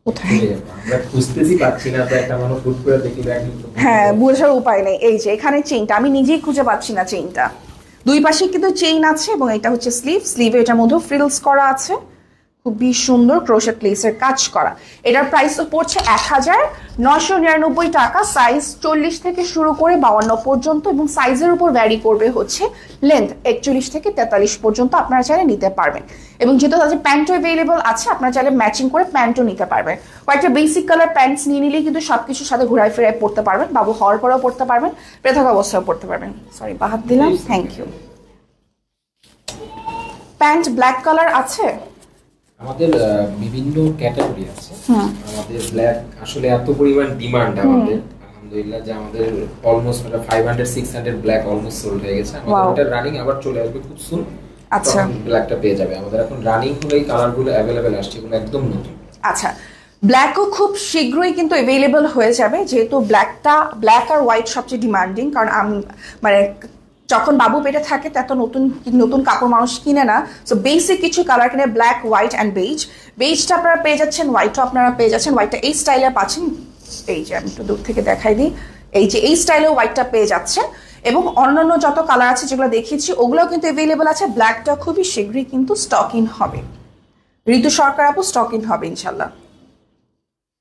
কোথায় আমরা খুঁজতেছি পাচ্ছি না, তো একটা মানুষ ফুট করে দেখি ব্যাগ। হ্যাঁ, বোঝার উপায় নেই। এই যে এখানে চেইনটা আমি নিজেই খুঁজে পাচ্ছি না চেইনটা। দুই পাশে কিন্তু চেইন আছে, এবং এটা হচ্ছে স্লিভে এটার মধ্যেও ফ্রিলস করা আছে, খুবই সুন্দর ক্রোশেট লেসের কাজ করা। এটার প্রাইস পড়ছে 1999 টাকা। সাইজ 40 থেকে শুরু করে 52 পর্যন্ত, এবং সাইজের উপর ভ্যারি করবে হচ্ছে লেন্থ 41 থেকে 43 পর্যন্ত আপনারা চাইলে নিতে পারবেন। এবং যেহেতু তাদের প্যান্টও অ্যাভেলেবল আছে, আপনারা চাইলে ম্যাচিং করে প্যান্টও নিতে পারবেন। কয়েকটা বেসিক কালার প্যান্টস নিয়ে নিলেই কিন্তু সবকিছুর সাথে ঘুরায় ফিরায় পড়তে পারবেন। বাবু হওয়ার পরেও পড়তে পারবেন, পৃথক অবস্থায়ও পড়তে পারবেন। সরি, বাহাত দিলাম, thank you. Pant black colour আছে আমাদের, বিভিন্ন ক্যাটাগরি আছে। আমাদের ব্ল্যাক আসলে এত পরিমাণ ডিমান্ড আমাদের, আলহামদুলিল্লাহ, যে আমাদের অলমোস্ট 500-600 ব্ল্যাক অলমোস্ট সোল্ড হয়ে গেছে। আমাদের এটা রানিং আবার চলে আসবে খুব সুন। আচ্ছা, ব্ল্যাকটা পেয়ে যাবে আমাদের এখন রানিং হলেই কালারগুলো অ্যাভেলেবেল আসছে, এগুলো একদম নতুন। আচ্ছা, ব্ল্যাকও খুব শীঘ্রই কিন্তু অ্যাভেলেবল হয়ে যাবে, যেহেতু ব্ল্যাক আর হোয়াইট সবচেয়ে ডিমান্ডিং। কারণ মানে যখন বাবু পেটে থাকে তত নতুন নতুন কাপড় মানুষ কিনে না, সো বেসিক কিছু কালার কিনে ব্ল্যাক, হোয়াইট অ্যান্ড বেজ। বেজটা আপনারা পেয়ে যাচ্ছেন, হোয়াইটও আপনারা পেয়ে যাচ্ছেন। হোয়াইটটা এই স্টাইলে পাচ্ছেন, এই যে আমি একটু দূর থেকে দেখাই দিই, এই যে এই স্টাইলে হোয়াইটটা পেয়ে যাচ্ছেন। এবং অন্যান্য যত কালার আছে যেগুলো দেখিয়েছি ওগুলোও কিন্তু অ্যাভেলেবল আছে। ব্ল্যাকটা খুবই শীঘ্রই কিন্তু স্টক ইন হবে। ঋতু সরকার আপু, স্টক ইন হবে ইনশাল্লাহ।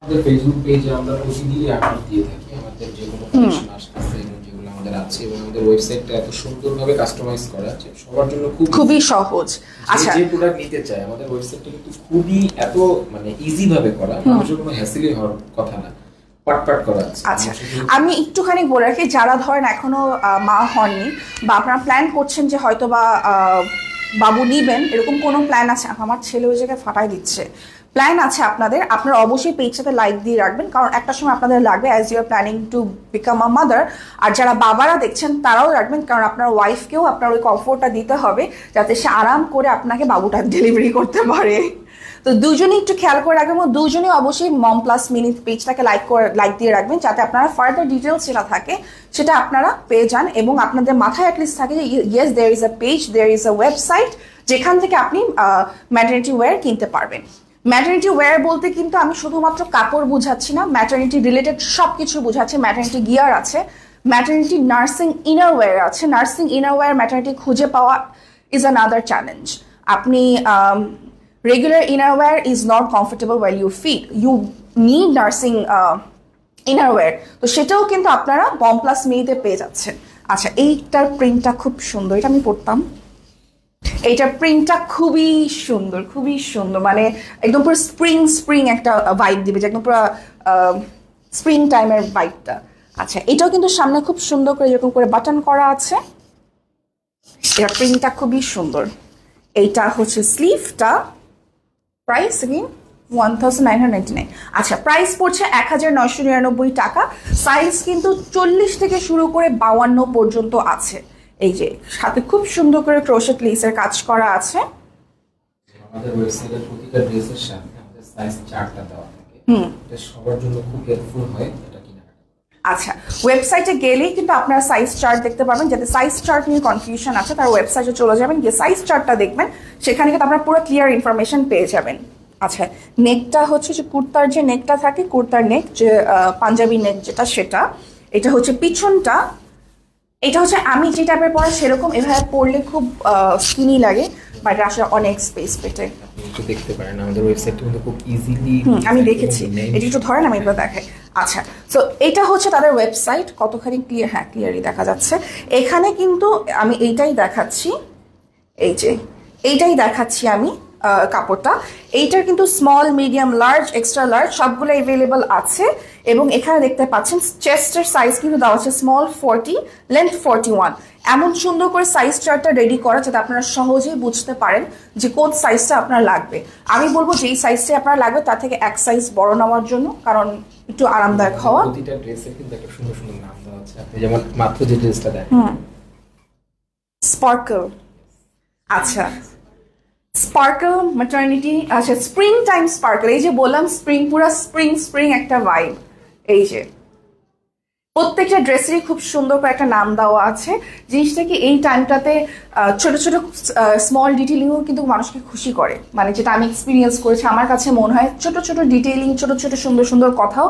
আমাদের ফেসবুক পেজে আমরা প্রতিদিনই আপডেট দিয়ে থাকি আমাদের যে কোনো কালেকশন আসছে এবং যেগুলো আমাদের আছে, এবং আমাদের ওয়েবসাইটটা এত সুন্দরভাবে কাস্টমাইজ করা আছে সবার জন্য খুবই সহজ। আচ্ছা, যে প্রোডাক্ট নিতে চায় আমাদের ওয়েবসাইটটা কিন্তু খুবই এত মানে ইজি ভাবে করা, মানুষের কোনো হ্যাসেলই হওয়ার কথা না, পাটপাট করা আছে। আচ্ছা, আমি একটুখানি বলে রাখি, যারা ধরেন এখনো মা হননি বা আপনারা প্ল্যান করছেন যে হয়তো বা বাবু নিবেন, এরকম কোনো প্ল্যান আছে, আমার ছেলে ওই জায়গায় ফাটাই দিচ্ছে, প্ল্যান আছে আপনাদের, আপনারা অবশ্যই পেজটাতে লাইক দিয়ে রাখবেন, কারণ একটা সময় আপনাদের লাগবে as you are planning to become a mother. আর যারা বাবারা দেখছেন তারাও রাখবেন, কারণ আপনার ওয়াইফকেও আপনার ওই কমফোর্টটা দিতে হবে যাতে সে আরাম করে আপনাকে বাবুটা ডেলিভারি করতে পারে। তো দুজনেই একটু খেয়াল করে রাখবেন, এবং দুজনেই অবশ্যই মম প্লাস মিনি পেজটাকে লাইক দিয়ে রাখবেন, যাতে আপনারা ফার্দার ডিটেলস যেটা থাকে সেটা আপনারা পেয়ে যান, এবং আপনাদের মাথায় অ্যাটলিস্ট থাকে যে yes there is a page, there is a website যেখান থেকে আপনি ম্যাটারনিটি ওয়্যার কিনতে পারবেন। ম্যাটারনিটি ওয়্যার বলতে কিন্তু আমি শুধুমাত্র কাপড় বুঝাচ্ছি না, ম্যাটারনিটি রিলেটেড সব কিছু বুঝাচ্ছি। ম্যাটারনিটি গিয়ার আছে, ম্যাটারনিটি নার্সিং ইনার ওয়্যার আছে। নার্সিং ইনার ওয়্যার ম্যাটারনিটি খুঁজে পাওয়া ইজ অ্যানাদার চ্যালেঞ্জ। আপনি regular innerwear is not comfortable while you feed. You need nursing innerwear. তো সেটাও কিন্তু আপনারা বম প্লাস মিনিতে পেয়ে যাচ্ছেন। আচ্ছা, এইটার প্রিন্টটা খুব সুন্দর, এটা আমি পরতাম। এইটার প্রিন্টটা খুবই সুন্দর, খুবই সুন্দর, মানে একদম পুরো স্প্রিং একটা ভাইব দিবে, যে একদম পুরো স্প্রিং টাইমের ভাইবটা। আচ্ছা, এটাও কিন্তু সামনে খুব সুন্দর করে এরকম করে বাটন করা আছে। এটার প্রিন্টটা খুবই সুন্দর। এইটা হচ্ছে স্লিভটা, প্রাইস अगेन 1999। আচ্ছা, প্রাইস পড়ছে 1999 টাকা। সাইজ কিন্তু 40 থেকে শুরু করে 52 পর্যন্ত আছে। এই যে সাথে খুব সুন্দর করে ক্রোশেট লেসের কাজ করা আছে। আমাদের ওয়েবসাইটে প্রতিটা ড্রেসের সাথে আমাদের সাইজ চার্টটা দেওয়া থাকে, এটা সবার জন্য খুব হেল্পফুল হয় এটা কেনাকাটা। আচ্ছা, ওয়েবসাইটে গেলেই কিন্তু আপনারা সাইজ চার্ট দেখতে পাবেন। যাতে সাইজ চার্ট নিয়ে কনফিউশন আছে তার ওয়েবসাইটে চলে যাবেন, গিয়ে সাইজ চার্টটা দেখবেন, সেখানে কিন্তু আপনারা পুরো ক্লিয়ার ইনফরমেশন পেয়ে যাবেন। আচ্ছা, নেকটা হচ্ছে যে কুর্তার যে নেকটা থাকে, কুর্তার নেক যে পাঞ্জাবি নেক যেটা, সেটা। এটা হচ্ছে পিছনটা, এটা হচ্ছে আমি যে টাইপের পরা সেরকম, এভাবে পরলে খুব স্কিনি লাগে, বাট আসলে অনেক স্পেস পেটে। আপনি একটু দেখতে পারেন আমাদের ওয়েবসাইটটা কিন্তু খুব ইজিলি, আমি দেখেছি, এটা একটু ধরেন আমি এবার দেখাই। আচ্ছা, সো এটা হচ্ছে তাদের ওয়েবসাইট, কতখানি ক্লিয়ার, হ্যাঁ ক্লিয়ারই দেখা যাচ্ছে। এখানে কিন্তু আমি এইটাই দেখাচ্ছি, এই যে এইটাই দেখাচ্ছি আমি কাপড়টা। এইটার কিন্তু small, medium, large, extra large সবগুলো অ্যাভেলেবল আছে। এবং এখানে দেখতে পাচ্ছেন চেস্টের সাইজ কিন্তু দেওয়া আছে স্মল 40, লেন্থ 41। এমন সুন্দর করে সাইজ চার্টটা রেডি করা যাতে আপনারা সহজেই বুঝতে পারেন যে কোন সাইজটা আপনার লাগবে। আমি বলবো যেই সাইজটা আপনার লাগবে তার থেকে এক সাইজ বড় নেওয়ার জন্য, কারণ একটু আরামদায়ক হওয়া। প্রতিটা ড্রেসের কিন্তু একটা সুন্দর সুন্দর নাম দেওয়া আছে। আপনি যেমন মাত্র যে ড্রেসটা দেখেন, স্পার্কল। আচ্ছা, স্পার্কল ম্যাটারনিটি, আচ্ছা স্প্রিং টাইম স্পার্কল। এই যে বললাম স্প্রিং, পুরো স্প্রিং একটা ভাইব। এই যে প্রত্যেকটা ড্রেসেরই খুব সুন্দর করে একটা নাম দেওয়া আছে। জিনিসটা কি এই টাইমটাতে ছোট ছোট স্মল ডিটেলিংও কিন্তু মানুষকে খুশি করে, মানে যেটা আমি এক্সপিরিয়েন্স করেছি, আমার কাছে মনে হয় ছোট ছোট ডিটেইলিং, ছোট ছোট সুন্দর সুন্দর কথাও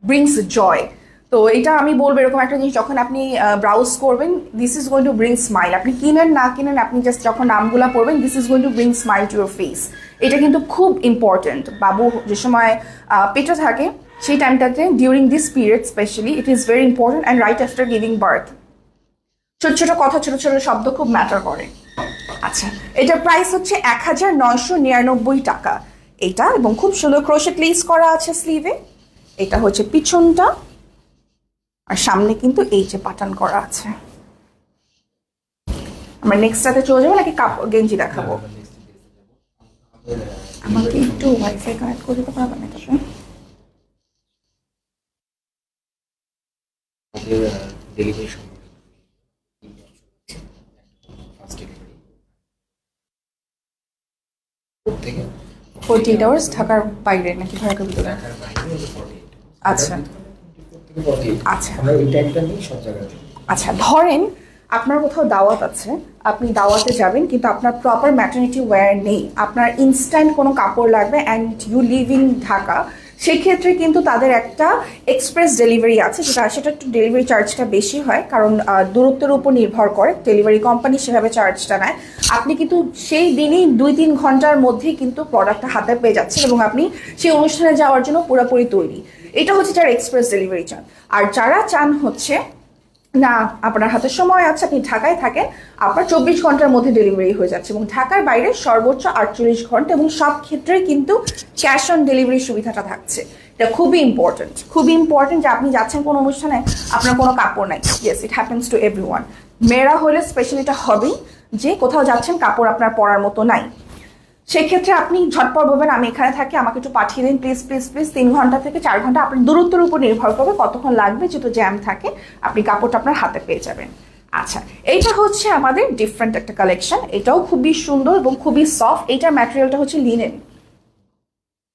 ব্রিংস জয়। তো এটা আমি বলবো এরকম একটা জিনিস যখন আপনি ব্রাউজ করবেন, this is going to bring smile. আপনি কিনেন না কিনেন, আপনি জাস্ট যখন নামগুলো পড়বেন, this is going to bring smile to your face. এটা কিন্তু খুব ইম্পর্টেন্ট। বাবু যে সময় পেটে থাকে সেই টাইমটাতে, during this period specially, it is very important and right after giving birth. ছোট ছোট কথা, ছোট ছোট শব্দ খুব ম্যাটার করে। আচ্ছা, এটার প্রাইস হচ্ছে 1999 টাকা এটা, এবং খুব সুন্দর ক্রোশেট লেস করা আছে স্লিভে। এটা হচ্ছে পিছনটা, আর সামনে কিন্তু এই যে বাটন করা আছে। আমরা নেক্সটটাতে চলে যাবো নাকি কাপড় গেঞ্জি দেখাবো? আমাকে একটু ওয়াইফাই কানেক্ট করে দিতে পারবেন এটাতে? থেকে 48 আওয়ার্স ঢাকার বাইরে নাকি ঢাকার ভিতরে? আচ্ছা আচ্ছা আমরা ওই টাইমটা নিয়ে সব জায়গায়। আচ্ছা, ধরেন আপনার কোথাও দাওয়াত আছে, আপনি দাওয়াতে যাবেন কিন্তু আপনার প্রপার ম্যাটারনিটি ওয়্যার নেই, আপনার ইনস্ট্যান্ট কোনো কাপড় লাগবে and you live in Dhaka, সেক্ষেত্রে কিন্তু তাদের একটা এক্সপ্রেস ডেলিভারি আছে, সেটা একটু ডেলিভারি চার্জটা বেশি হয়, কারণ দূরত্বের উপর নির্ভর করে, ডেলিভারি কোম্পানি সেভাবে চার্জটা নেয়। আপনি কিন্তু সেই দিনই 2-3 ঘন্টার মধ্যেই কিন্তু প্রোডাক্টটা হাতে পেয়ে যাচ্ছেন এবং আপনি সেই অনুষ্ঠানে যাওয়ার জন্য পুরোপুরি তৈরি। এটা হচ্ছে যারা এক্সপ্রেস ডেলিভারি চান। আর যারা চান হচ্ছে না আপনার হাতে সময় আছে, আপনি ঢাকায় থাকেন, আপনার 24 ঘন্টার মধ্যে ডেলিভারি হয়ে যাচ্ছে, এবং ঢাকার বাইরে সর্বোচ্চ 48 ঘন্টা, এবং সব ক্ষেত্রে কিন্তু ক্যাশ অন ডেলিভারি সুবিধাটা থাকছে। এটা খুবই ইম্পর্টেন্ট, খুবই ইম্পর্টেন্ট যে আপনি যাচ্ছেন কোনো অনুষ্ঠানে, আপনার কোনো কাপড় নাই। Yes, it happens to everyone. মেয়েরা হলে স্পেশালি এটা হবেই, যে কোথাও যাচ্ছেন কাপড় আপনার পরার মতো নাই, সেক্ষেত্রে আপনি ঝটপট বলবেন আমি এখানে থাকি, আমাকে একটু পাঠিয়ে দিন প্লিজ প্লিজ প্লিজ। 3 ঘন্টা থেকে 4 ঘন্টা, আপনার দূরত্বের উপর নির্ভর করবে কতক্ষণ লাগবে, যেহেতু জ্যাম থাকে, আপনি কাপড়টা আপনার হাতে পেয়ে যাবেন। আচ্ছা, এইটা হচ্ছে আমাদের ডিফারেন্ট একটা কালেকশন, এটাও খুবই সুন্দর এবং খুবই সফট। এইটার ম্যাটেরিয়ালটা হচ্ছে লিনেন,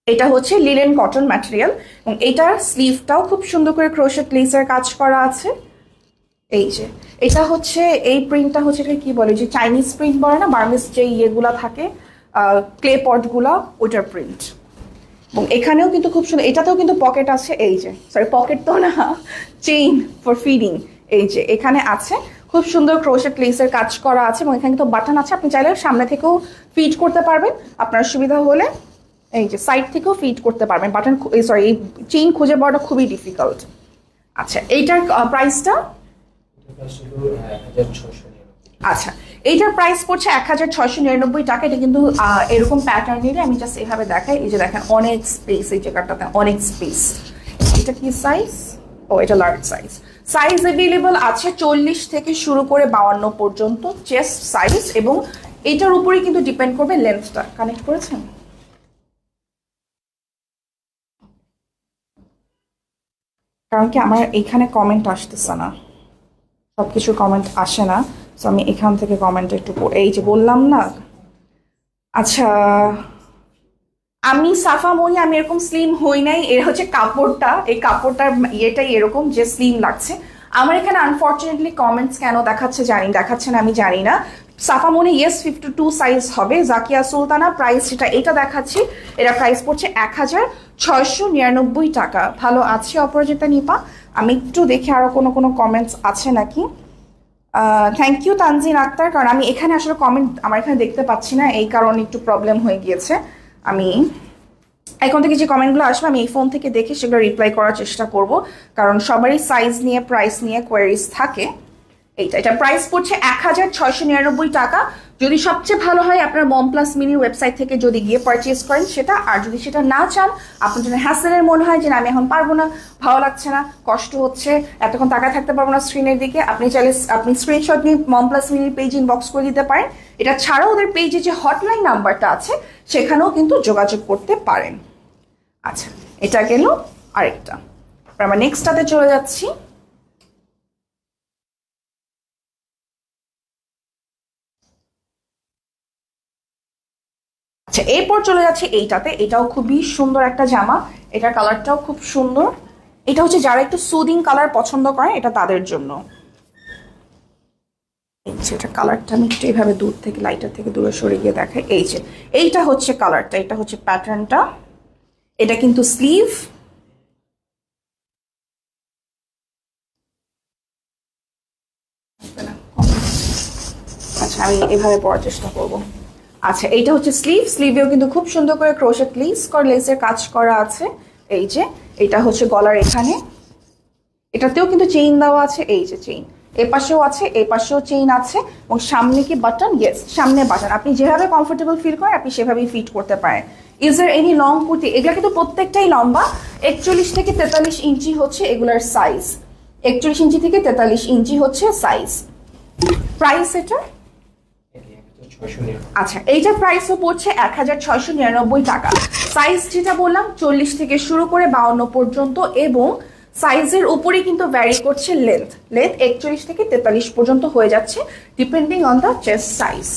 এটা হচ্ছে লিনেন কটন ম্যাটেরিয়াল, এবং এইটার স্লিভটাও খুব সুন্দর করে ক্রোশেট লেসের কাজ করা আছে। এই যে এটা হচ্ছে, এই প্রিন্টটা হচ্ছে, এটা কি বলে, যে চাইনিজ প্রিন্ট বলে না, বার্মিজ যে ইয়েগুলা থাকে ক্লে পটগুলা, ওইটার প্রিন্ট। এবং এখানেও কিন্তু খুব সুন্দর, এটাতেও কিন্তু পকেট আছে, এই যে সরি পকেট তো না, চেইন ফর ফিডিং, এই যে এখানে আছে, খুব সুন্দর ক্রোশেট লেসের কাজ করা আছে, এবং এখানে কিন্তু বাটন আছে, আপনি চাইলে সামনে থেকেও ফিট করতে পারবেন, আপনার সুবিধা হলে এই যে সাইড থেকেও ফিট করতে পারবেন। বাটন সরি এই চেইন খুঁজে পাওয়াটা খুবই ডিফিকাল্ট। আচ্ছা, এইটার প্রাইসটা, আচ্ছা এইটার প্রাইস পড়ছে 1699 টাকা। এটা কিন্তু এরকম প্যাটার্ন নিলে আমি জাস্ট এভাবে দেখাই, এই যে দেখেন অনেক স্পেস, এই জায়গাটাতে অনেক স্পেস। এটা কি সাইজ? ও এটা লার্জ সাইজ। সাইজ অ্যাভেলেবল আছে 40 থেকে শুরু করে 52 পর্যন্ত চেস্ট সাইজ, এবং এটার উপরেই কিন্তু ডিপেন্ড করবে লেন্থটা। কানেক্ট করেছেন? কারণ কি আমার এইখানে কমেন্ট আসতেছে না, সবকিছু কমেন্ট আসে না, তো আমি এখান থেকে কমেন্ট একটু, এই যে বললাম না। আচ্ছা, আমি সাফা মনি, আমি এরকম স্লিম হই নাই, এর হচ্ছে কাপড়টা, এই কাপড়টার ইয়েটাই এরকম যে স্লিম লাগছে। আমার এখানে আনফর্চুনেটলি কমেন্টস কেন দেখাচ্ছে না আমি জানি না। সাফা মনি ইয়েস 52 সাইজ হবে। জাকিয়া সুলতানা প্রাইস যেটা এটা দেখাচ্ছি, এটা প্রাইস পড়ছে 1699 টাকা। ভালো আছে অপরাজিতা নিপা? আমি একটু দেখি আরো কোনো কমেন্টস আছে নাকি। থ্যাংক ইউ তানজিন আক্তার, কারণ আমি এখানে আসলে কমেন্ট আমার এখানে দেখতে পাচ্ছি না, এই কারণে একটু প্রবলেম হয়ে গিয়েছে। আমি এখন থেকে যে কমেন্টগুলো আসবে আমি এই ফোন থেকে দেখে সেগুলো রিপ্লাই করার চেষ্টা করব, কারণ সবারই সাইজ নিয়ে প্রাইস নিয়ে কোয়ারিজ থাকে। এটা প্রাইস পড়ছে 1699 টাকা। যদি সবচেয়ে ভালো হয় আপনার মম প্লাস মিনি ওয়েবসাইট থেকে যদি গিয়ে পারচেজ করেন সেটা, আর যদি সেটা না চান, আপনার জন্য হ্যাসেলের মনে হয় যে আমি এখন পারবো না, ভালো লাগছে না, কষ্ট হচ্ছে, এতক্ষণ তাকায় থাকতে পারবো না স্ক্রিনের দিকে, আপনি চাইলে আপনি স্ক্রিনশট নিয়ে মম প্লাস মিনির পেজ ইনবক্স করে দিতে পারেন। এটা ছাড়াও ওদের পেজে যে হটলাইন নাম্বারটা আছে সেখানেও কিন্তু যোগাযোগ করতে পারেন। আচ্ছা, এটা গেল আরেকটা, আমরা নেক্সটটাতে চলে যাচ্ছি। আচ্ছা, এরপর চলে যাচ্ছে এইটাতে, এটাও খুবই সুন্দর একটা জামা, এটার কালারটাও খুব সুন্দর। এটা হচ্ছে যারা একটু সুদিং কালার পছন্দ করে, এটা তাদের জন্য। এটা কালারটা আমি একটু এইভাবে দূর থেকে, লাইটার থেকে দূরে সরে গিয়ে দেখাই। এই যে এইটা হচ্ছে কালারটা, এটা হচ্ছে প্যাটার্নটা, এটা কিন্তু স্লিভ, আমি এভাবে পরার চেষ্টা করব। আচ্ছা, এইটা হচ্ছে স্লিভেও কিন্তু খুব সুন্দর করে ক্রোশেট লেসের কাজ করা আছে। এই যে এটা হচ্ছে গলার এখানে, এটাতেও কিন্তু চেইন দেওয়া আছে। এই যে চেইন এ পাশেও আছে, এই পাশেও চেইন আছে, এবং সামনে কি বাটন? ইয়েস, সামনে বাটন। আপনি যেভাবে কমফোর্টেবল ফিল করেন আপনি সেভাবেই ফিট করতে পারেন। Is there any long kurti? এগুলো কিন্তু প্রত্যেকটাই লম্বা। 41 থেকে 43 ইঞ্চি হচ্ছে এগুলার সাইজ। 41 ইঞ্চি থেকে 43 ইঞ্চি হচ্ছে সাইজ। প্রাইস এটা? আচ্ছা, এইটার প্রাইসও পড়ছে 1699 টাকা। সাইজ যেটা বললাম 40 থেকে শুরু করে 52 পর্যন্ত, এবং সাইজের উপরেই কিন্তু ভ্যারি করছে লেন্থ 41 থেকে 43 পর্যন্ত হয়ে যাচ্ছে, depending on the chest size.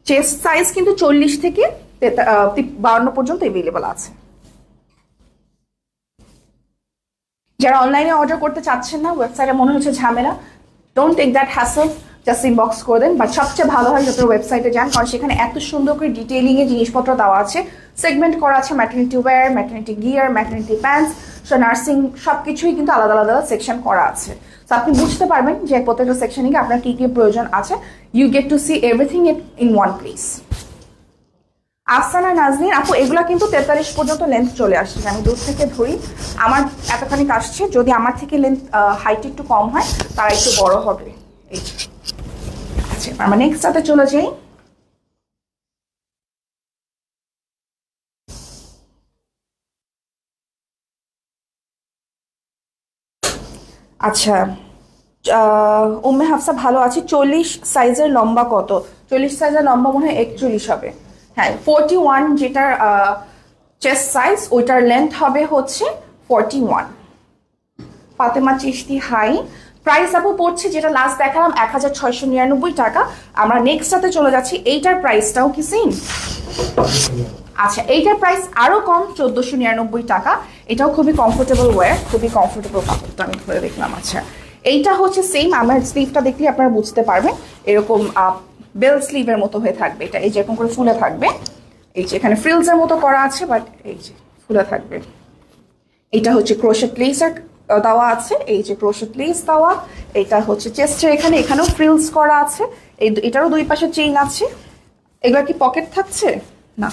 Chest size কিন্তু 40 থেকে 52 পর্যন্ত এভেলেবল আছে। যারা অনলাইনে অর্ডার করতে চাচ্ছেন না, ওয়েবসাইটে মনে হচ্ছে ঝামেলা, don't take that hassle, just inbox করে দেন। বাট সবচেয়ে ভালো হয় যত ওয়েবসাইটে যান, কারণ সেখানে এত সুন্দর করে ডিটেইলিং এ জিনিসপত্র দেওয়া আছে, সেগমেন্ট করা আছে, maternity wear, maternity gear, maternity pants, nursing, সবকিছুই কিন্তু আলাদা আলাদা সেকশন করা আছে। তো আপনি বুঝতে পারবেন যে প্রত্যেকটা সেকশনে আপনার কি কি প্রয়োজন আছে। You get to see everything in one place. Afsana Nazneen আপু, এগুলা কিন্তু 43 পর্যন্ত লেন্থ চলে আসছে। আমি দূর থেকে ধরি, আমার এতখানি আসছে। যদি আমার থেকে লেন্থ হাইট একটু কম হয়, তারা একটু বড় হবে। এই আচ্ছা, আমরা নেক্সটটাতে চলে যাই। আচ্ছা, উম্মে হাফসা ভালো আছে। 40 সাইজের লম্বা কত? 40 সাইজের লম্বা মনে হয় 41 হবে। হ্যাঁ, 41 যেটার চেস্ট সাইজ, ওইটার লেন্থ হবে হচ্ছে 41। ফাতেমা চিশতি হাই। প্রাইস আপু পড়ছে, যেটা লাস্ট দেখালাম 1699 টাকা। আমরা নেক্সটটাতে চলে যাচ্ছি। এইটার প্রাইসটাও কি সেম? আচ্ছা, এইটার প্রাইস আরো কম, 1499 টাকা। এটাও খুবই কমফোর্টেবল ওয়্যার, খুবই কমফোর্টেবল কাপড়টা আমি ধরে দেখলাম। আচ্ছা, এইটা হচ্ছে সেম। আমার স্লিভটা দেখলে আপনারা বুঝতে পারবেন, এরকম বেল স্লিভের মতো হয়ে থাকবে। এটা এই যেরকম করে ফুলে থাকবে, এই যে এখানে ফ্রিলসের মতো করা আছে, বাট এই যে ফুলে থাকবে। এটা হচ্ছে ক্রোশেট লেসের দেওয়া আছে, এই যে ক্রোশেট লেস দেওয়া। এটা হচ্ছে চেস্টের এখানে, এখানেও ফ্রিলস করা আছে। এটারও দুই পাশে চেইন আছে। এগুলো কি পকেট থাকছে? না।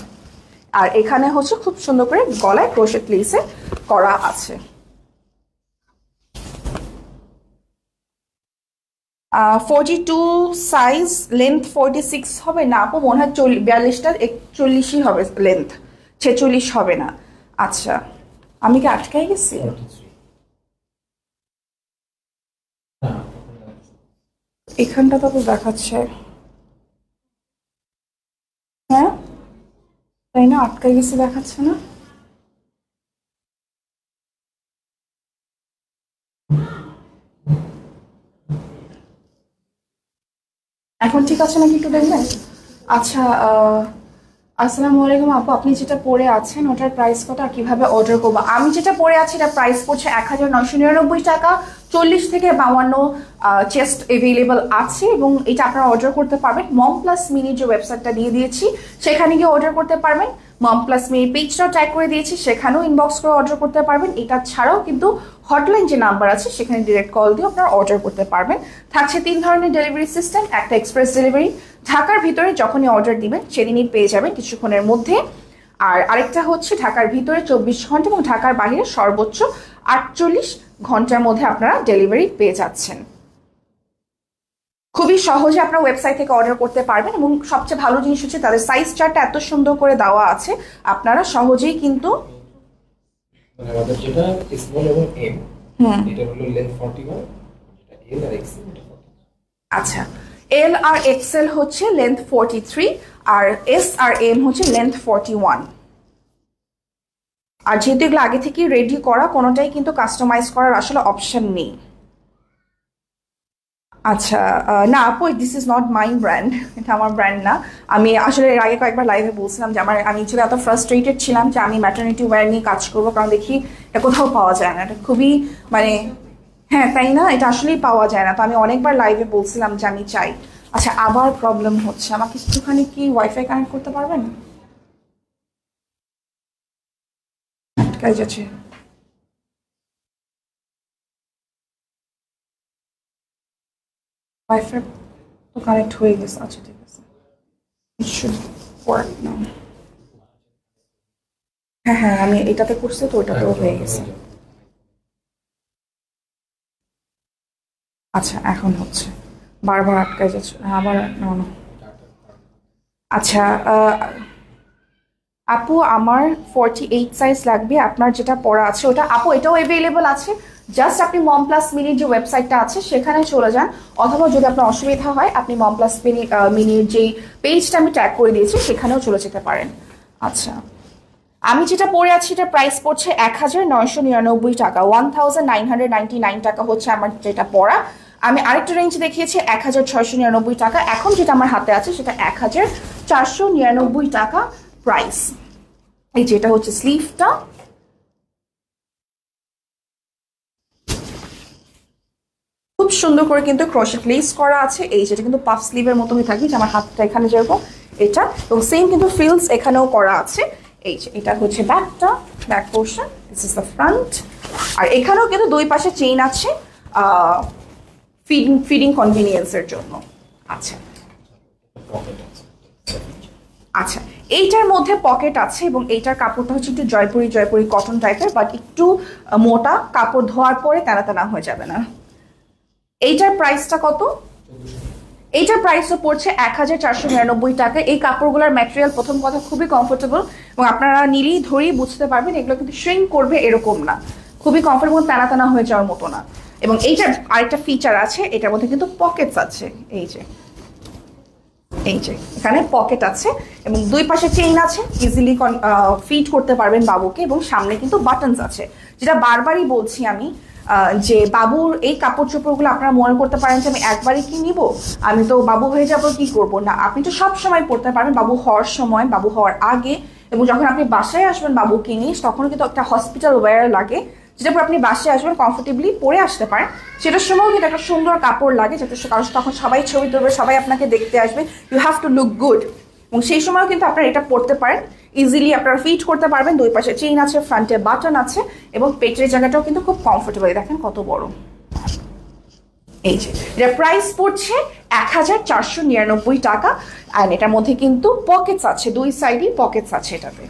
আর এখানে হচ্ছে খুব সুন্দর করে গলায় ক্রোশেট লেসে করা আছে। 42 সাইজ, লেন্থ 46 হবে না আপু, মনে হয় 42টা 41ই হবে লেন্থ, 46 হবে না। আচ্ছা, আমি কি আটকাই গেছি? এখানটা তো দেখাচ্ছে, হ্যাঁ তাই না, আটকাই গেছি দেখাচ্ছে না। এখন ঠিক আছে নাকি একটু দেখবেন? আচ্ছা, আসসালামু আলাইকুম আপু, আপনি যেটা পরে আছেন ওটার প্রাইস কত আর কিভাবে অর্ডার করবো? আমি যেটা পরে আছি এটা প্রাইস পড়ছে 1999 টাকা। 40 থেকে 52 চেস্ট এভেলেবল আছে, এবং এটা আপনারা অর্ডার করতে পারবেন। মম প্লাস মিনি যে ওয়েবসাইটটা দিয়ে দিয়েছি সেখানে গিয়ে অর্ডার করতে পারবেন। মম প্লাস মিনি পেজটাও ট্যাগ করে দিয়েছি, সেখানেও ইনবক্স করে অর্ডার করতে পারবেন। এটা ছাড়াও কিন্তু হটলাইন যে নাম্বার আছে সেখানে ডিরেক্ট কল দিয়ে আপনারা অর্ডার করতে পারবেন। থাকছে 3 ধরনের ডেলিভারি সিস্টেম। একটা এক্সপ্রেস ডেলিভারি, ঢাকার ভিতরে যখনই অর্ডার দিবেন সেদিনই পেয়ে যাবেন কিছুক্ষণের মধ্যে। আর আরেকটা হচ্ছে ঢাকার ভিতরে 24 ঘন্টা, এবং ঢাকার বাইরে সর্বোচ্চ 48 ঘন্টার মধ্যে আপনারা ডেলিভারি পেয়ে যাচ্ছেন। খুবই সহজে আপনারা ওয়েবসাইট থেকে অর্ডার করতে পারবেন, এবং সবচেয়ে ভালো জিনিস হচ্ছে তাদের সাইজ চার্টটা এত সুন্দর করে দেওয়া আছে, আপনারা সহজেই কিন্তু মানে আমাদের যেটা স্মল এবং এম, এটা হলো লেন্থ 41, যেটা এল আর এক্সেল এটা 43। আচ্ছা, এল আর এক্সেল হচ্ছে লেন্থ 43, আর এস আর এম হচ্ছে লেন্থ 41। আর যেহেতু এগুলো আগে থেকে রেডি করা, কোনোটাই কিন্তু কাস্টমাইজ করার আসলে অপশন নেই। আচ্ছা, না আপু, this is not my brand, এটা আমার ব্র্যান্ড না। আমি আসলে এর আগে কয়েকবার লাইভে বলছিলাম যে আমি আসলে এত ফ্রাস্ট্রেটেড ছিলাম যে আমি ম্যাটারনিটি ওয়্যার নিয়ে কাজ করবো, কারণ দেখি এটা কোথাও পাওয়া যায় না। এটা খুবই মানে, হ্যাঁ তাই না, এটা আসলেই পাওয়া যায় না। তো আমি অনেকবার লাইভে বলছিলাম যে আমি চাই। আচ্ছা, আবার প্রবলেম হচ্ছে, আমাকে একটুখানি কি ওয়াইফাই কানেক্ট করতে পারবেন? আটকাই যাচ্ছে, ওয়াইফাই তো কানেক্ট হয়ে গেছে। আচ্ছা ঠিক আছে। It should work now. হ্যাঁ হ্যাঁ আমি এটাতে করছি তো ওটাতেও হয়ে গেছে। আচ্ছা এখন হচ্ছে, বারবার আটকে যাচ্ছে আবার না। আচ্ছা আপু আমার 48 সাইজ লাগবে, আপনার যেটা পড়া আছে ওটা আপু এটাও অ্যাভেলেবল আছে। জাস্ট আপনি মম প্লাস মিনির যে ওয়েবসাইটটা আছে সেখানে চলে যান, অথবা যদি আপনার অসুবিধা হয় আপনি মম প্লাস মিনির যেই পেজটা আমি ট্যাগ করে দিয়েছি সেখানেও চলে যেতে পারেন। আচ্ছা আমি যেটা পরে আছি এটা প্রাইস পড়ছে 1999 টাকা, 1999 টাকা হচ্ছে আমার যেটা পড়া। আমি আরেকটা রেঞ্জ দেখিয়েছি 1699 টাকা, এখন যেটা আমার হাতে আছে সেটা 1499 টাকা প্রাইস। এই যেটা হচ্ছে স্লিভটা, খুব সুন্দর করে কিন্তু ক্রোশেট লেস করা আছে। এই যেটা কিন্তু পাফ স্লিভের মতো হয়ে থাকে, যে আমার হাতটা এখানে যেরকম এটা, এবং সেম কিন্তু ফ্রিলস এখানেও করা আছে। এই যে এটা হচ্ছে ব্যাকটা, back portion, this is the front. আর এখানেও কিন্তু দুই পাশে চেইন আছে ফিডিং কনভিনিয়েন্সের জন্য। আচ্ছা আচ্ছা এইটার মধ্যে পকেট আছে এবং এইটার কাপড়টা হচ্ছে একটু জয়পুরি কটন টাইপের, বাট একটু মোটা, কাপড় ধোয়ার পরে টানা টানা হয়ে যাবে না। এইটার প্রাইসটা কত? এইটার প্রাইসও পড়ছে 1499 টাকা। এই কাপড়গুলোর ম্যাটেরিয়াল প্রথম কথা খুবই কমফোর্টেবল, এবং আপনারা নিলেই ধরেই বুঝতে পারবেন এগুলো কিন্তু শ্রিঙ্ক করবে এরকম না, খুবই কমফোর্টেবল, টানা টানা হয়ে যাওয়ার মতো না। এবং এইটার আরেকটা ফিচার আছে, এটার মধ্যে কিন্তু পকেটস আছে। এই যে এখানে পকেট আছে এবং দুই পাশে চেইন আছে, ইজিলি ফিট করতে পারবেন বাবুকে, এবং সামনে কিন্তু বাটনস আছে। যেটা বারবারই বলছি আমি, যে বাবুর এই কাপড় চোপড়গুলো আপনারা মনে করতে পারেন যে আমি একবারই কি নিব, আমি তো বাবু হয়ে যাবো কি করব না, আপনি তো সব সময় পড়তে পারবেন, বাবু হওয়ার সময়, বাবু হওয়ার আগে, এবং যখন আপনি বাসায় আসবেন বাবুকে নিয়ে, তখন কিন্তু একটা হসপিটাল ওয়্যার লাগে, যেটা পর আপনি বাসায় আসবেন কমফোর্টেবলি পরে আসতে পারেন। সেটার সময়ও কিন্তু একটা সুন্দর কাপড় লাগে, যাতে কারণ তখন সবাই ছবি তুলবে, সবাই আপনাকে দেখতে আসবে, you have to look good. এবং সেই সময়ও কিন্তু আপনারা এটা পরতে পারেন, ইজিলি আপনারা ফিট করতে পারবেন। দুই পাশে চেইন আছে, ফ্রন্টে বাটন আছে, এবং পেটের জায়গাটাও কিন্তু খুব কমফোর্টেবল। দেখেন কত বড়। এই যে এটা প্রাইস পড়ছে 1499 টাকা। আর এটার মধ্যে কিন্তু পকেটস আছে, দুই সাইডই পকেটস আছে এটাতে।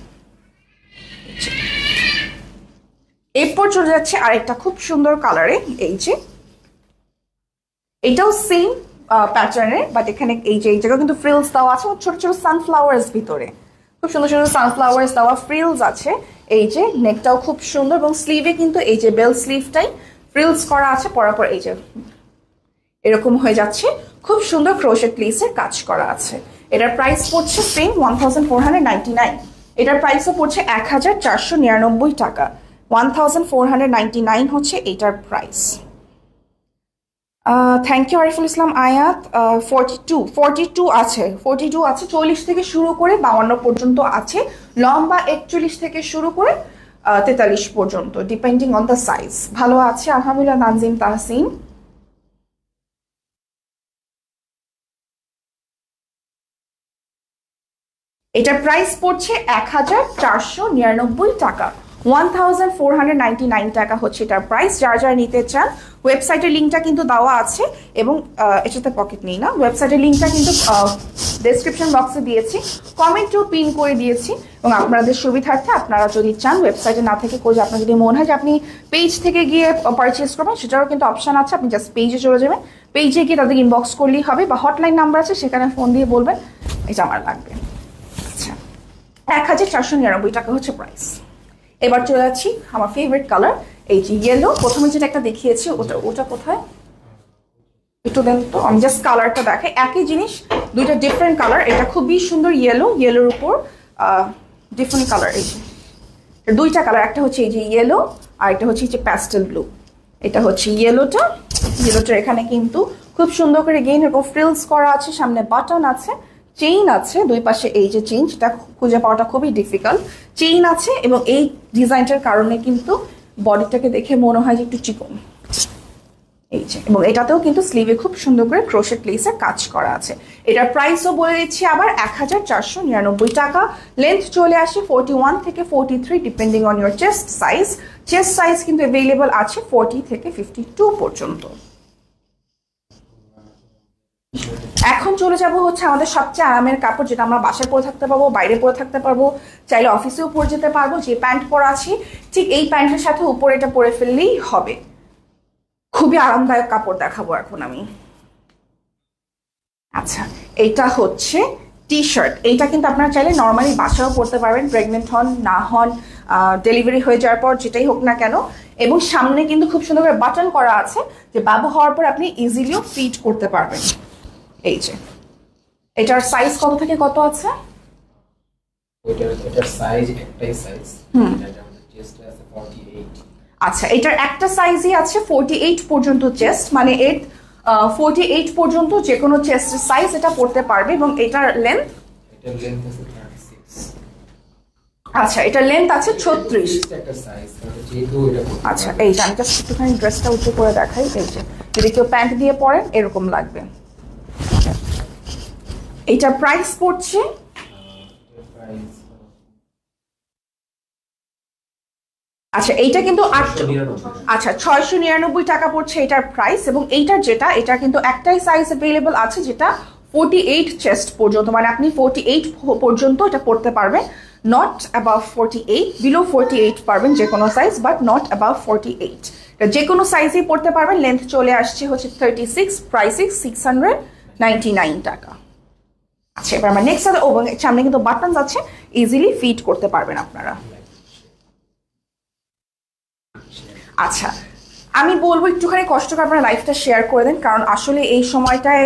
এরপর চলে যাচ্ছে আরেকটা খুব সুন্দর কালারে, এই যে এটাও সেম প্যাটার্নের, বাট এখানে এই যে এই জায়গায় কিন্তু ফ্রিলস দেওয়া আছে, ছোট ছোট সানফ্লাওয়ার্স ভিতরে, খুব সুন্দর সুন্দর সানফ্লাওয়ার্স দেওয়া ফ্রিলস আছে। এই যে নেকটাও খুব সুন্দর, এবং স্লিভে কিন্তু এই যে বেল স্লিভটাই ফ্রিলস করা আছে, পরার পর এই যে এরকম হয়ে যাচ্ছে, খুব সুন্দর ক্রোশেট লেসের কাজ করা আছে। এটার প্রাইস পড়ছে সেম 1499। এটার প্রাইসও পড়ছে 1499 টাকা, 1499 হচ্ছে এটার price. Thank you Ariful Islam আয়াত। 42 আছে, 40 থেকে শুরু করে 52 পর্যন্ত আছে, লম্বা 41 থেকে শুরু করে 43 পর্যন্ত, ডিপেন্ডিং অন দ্য সাইজ। ভালো আছে আলহামদুলিল্লাহ তানজিম তাহসিন। এটার প্রাইস পড়ছে 1499 টাকা, 1499 টাকা হচ্ছে এটার প্রাইস। যারা যারা নিতে চান ওয়েবসাইটের লিঙ্কটা কিন্তু দেওয়া আছে, এবং এটাতে পকেট নেই না, ওয়েবসাইটের লিঙ্কটা কিন্তু ডেসক্রিপশন বক্সে দিয়েছি, কমেন্টেও পিন করে দিয়েছি। এবং আপনাদের সুবিধার্থে আপনারা যদি চান ওয়েবসাইটে না থেকে করে, আপনার যদি মনে হয় যে আপনি পেজ থেকে গিয়ে পারচেস করবেন, সেটারও কিন্তু অপশন আছে। আপনি জাস্ট পেজে চলে যাবেন, পেজে গিয়ে তাদের ইনবক্স করলেই হবে, বা হটলাইন নাম্বার আছে সেখানে ফোন দিয়ে বলবেন এটা আমার লাগবে। আচ্ছা 1499 টাকা হচ্ছে প্রাইস। এবার চলে যাচ্ছি আমার ফেভারিট কালার, এই যে ইয়েলো। প্রথমে যেটা একটা দেখিয়েছি ওটা কোথায় একটু দেন তো, আমি জাস্ট কালারটা দেখাই। একই জিনিস, দুইটা ডিফারেন্ট কালার। এটা খুবই সুন্দর ইয়েলোর উপর ডিফারেন্ট কালার। এই যে দুইটা কালার, একটা হচ্ছে এই যে ইয়েলো, আর একটা হচ্ছে এই যে প্যাস্টেল ব্লু। এটা হচ্ছে ইয়েলোটার এখানে কিন্তু খুব সুন্দর করে গেইন এরকম ফ্রিলস করা আছে, সামনে বাটন আছে, চেইন আছে দুই পাশে। এই যে চেইন, সেটা খুঁজে পাওয়াটা খুবই ডিফিকাল্ট। চেইন আছে, এবং এই ডিজাইনটার কারণে কিন্তু বডিটাকে দেখে মনে হয় যে একটু চিকন। এই যে, এবং এটাতেও কিন্তু স্লিভে খুব সুন্দর করে ক্রোশেট লেসের কাজ করা আছে। এটার প্রাইসও বলে দিচ্ছি আবার 1499 টাকা। লেন্থ চলে আসে 41 থেকে 43, depending on your chest size. Chest size কিন্তু অ্যাভেলেবল আছে 40 থেকে 52 পর্যন্ত। এখন চলে যাব হচ্ছে আমাদের সবচেয়ে আরামের কাপড়, যেটা আমরা বাসায় পরে থাকতে পারবো, বাইরে পরে থাকতে পারবো, চাইলে অফিসেও পরে যেতে পারবো। যে প্যান্ট পরা আছি ঠিক এই প্যান্টের সাথে উপরে এটা পরে ফেললেই হবে। খুবই আরামদায়ক কাপড় দেখাবো এখন আমি। আচ্ছা, এইটা হচ্ছে টি শার্ট। এইটা কিন্তু আপনারা চাইলে নর্মালি বাসায়ও পরতে পারবেন, প্রেগনেন্ট হন না হন, ডেলিভারি হয়ে যাওয়ার পর যেটাই হোক না কেন। এবং সামনে কিন্তু খুব সুন্দর করে বাটন করা আছে, যে বাবু হওয়ার পর আপনি ইজিলিও ফিট করতে পারবেন। এই যে এটার সাইজ কত থেকে কত আছে? এটার সাইজ একটাই সাইজ, এটা আমাদের চেস্টে আছে 48। আচ্ছা, এটার একটা সাইজই আছে 48 পর্যন্ত চেস্ট, মানে 48 পর্যন্ত যে কোনো চেস্টের সাইজ এটা পড়তে পারবে। এবং এটার লেন্থ আছে 36। আচ্ছা, এটার লেন্থ আছে 36। একটা সাইজ, যেহেতু এটা আচ্ছা, এই যে আমি জাস্ট একটুখানি ড্রেসটা উঁচু করে দেখাই। এই যে যদি কেউ প্যান্ট দিয়ে পরেন এরকম লাগবে। এটা প্রাইস পড়ছে আচ্ছা, এইটা কিন্তু 699 টাকা পড়ছে এটার প্রাইস। এবং এইটার যেটা, এটা কিন্তু একটাই সাইজ অ্যাভেলেবল আছে, যেটা 48 চেস্ট পর্যন্ত, মানে আপনি 48 পর্যন্ত এটা পড়তে পারবেন। নট অ্যাবাভ 48, বিলো 48 পারবেন যে কোনো সাইজ, বাট নট অ্যাবাভ 48। যে কোনো সাইজই পড়তে পারবেন। লেন্থ চলে আসছে হচ্ছে 36, প্রাইস 699 টাকা। আচ্ছা, এবার আমার নেক্সট সামনে কিন্তু বাটনস আছে, ইজিলি ফিট করতে পারবেন আপনারা। আচ্ছা, আমি বলবো একটুখানি কষ্ট করে আপনারা লাইফটা শেয়ার করে দেন, কারণ আসলে এই সময়টায়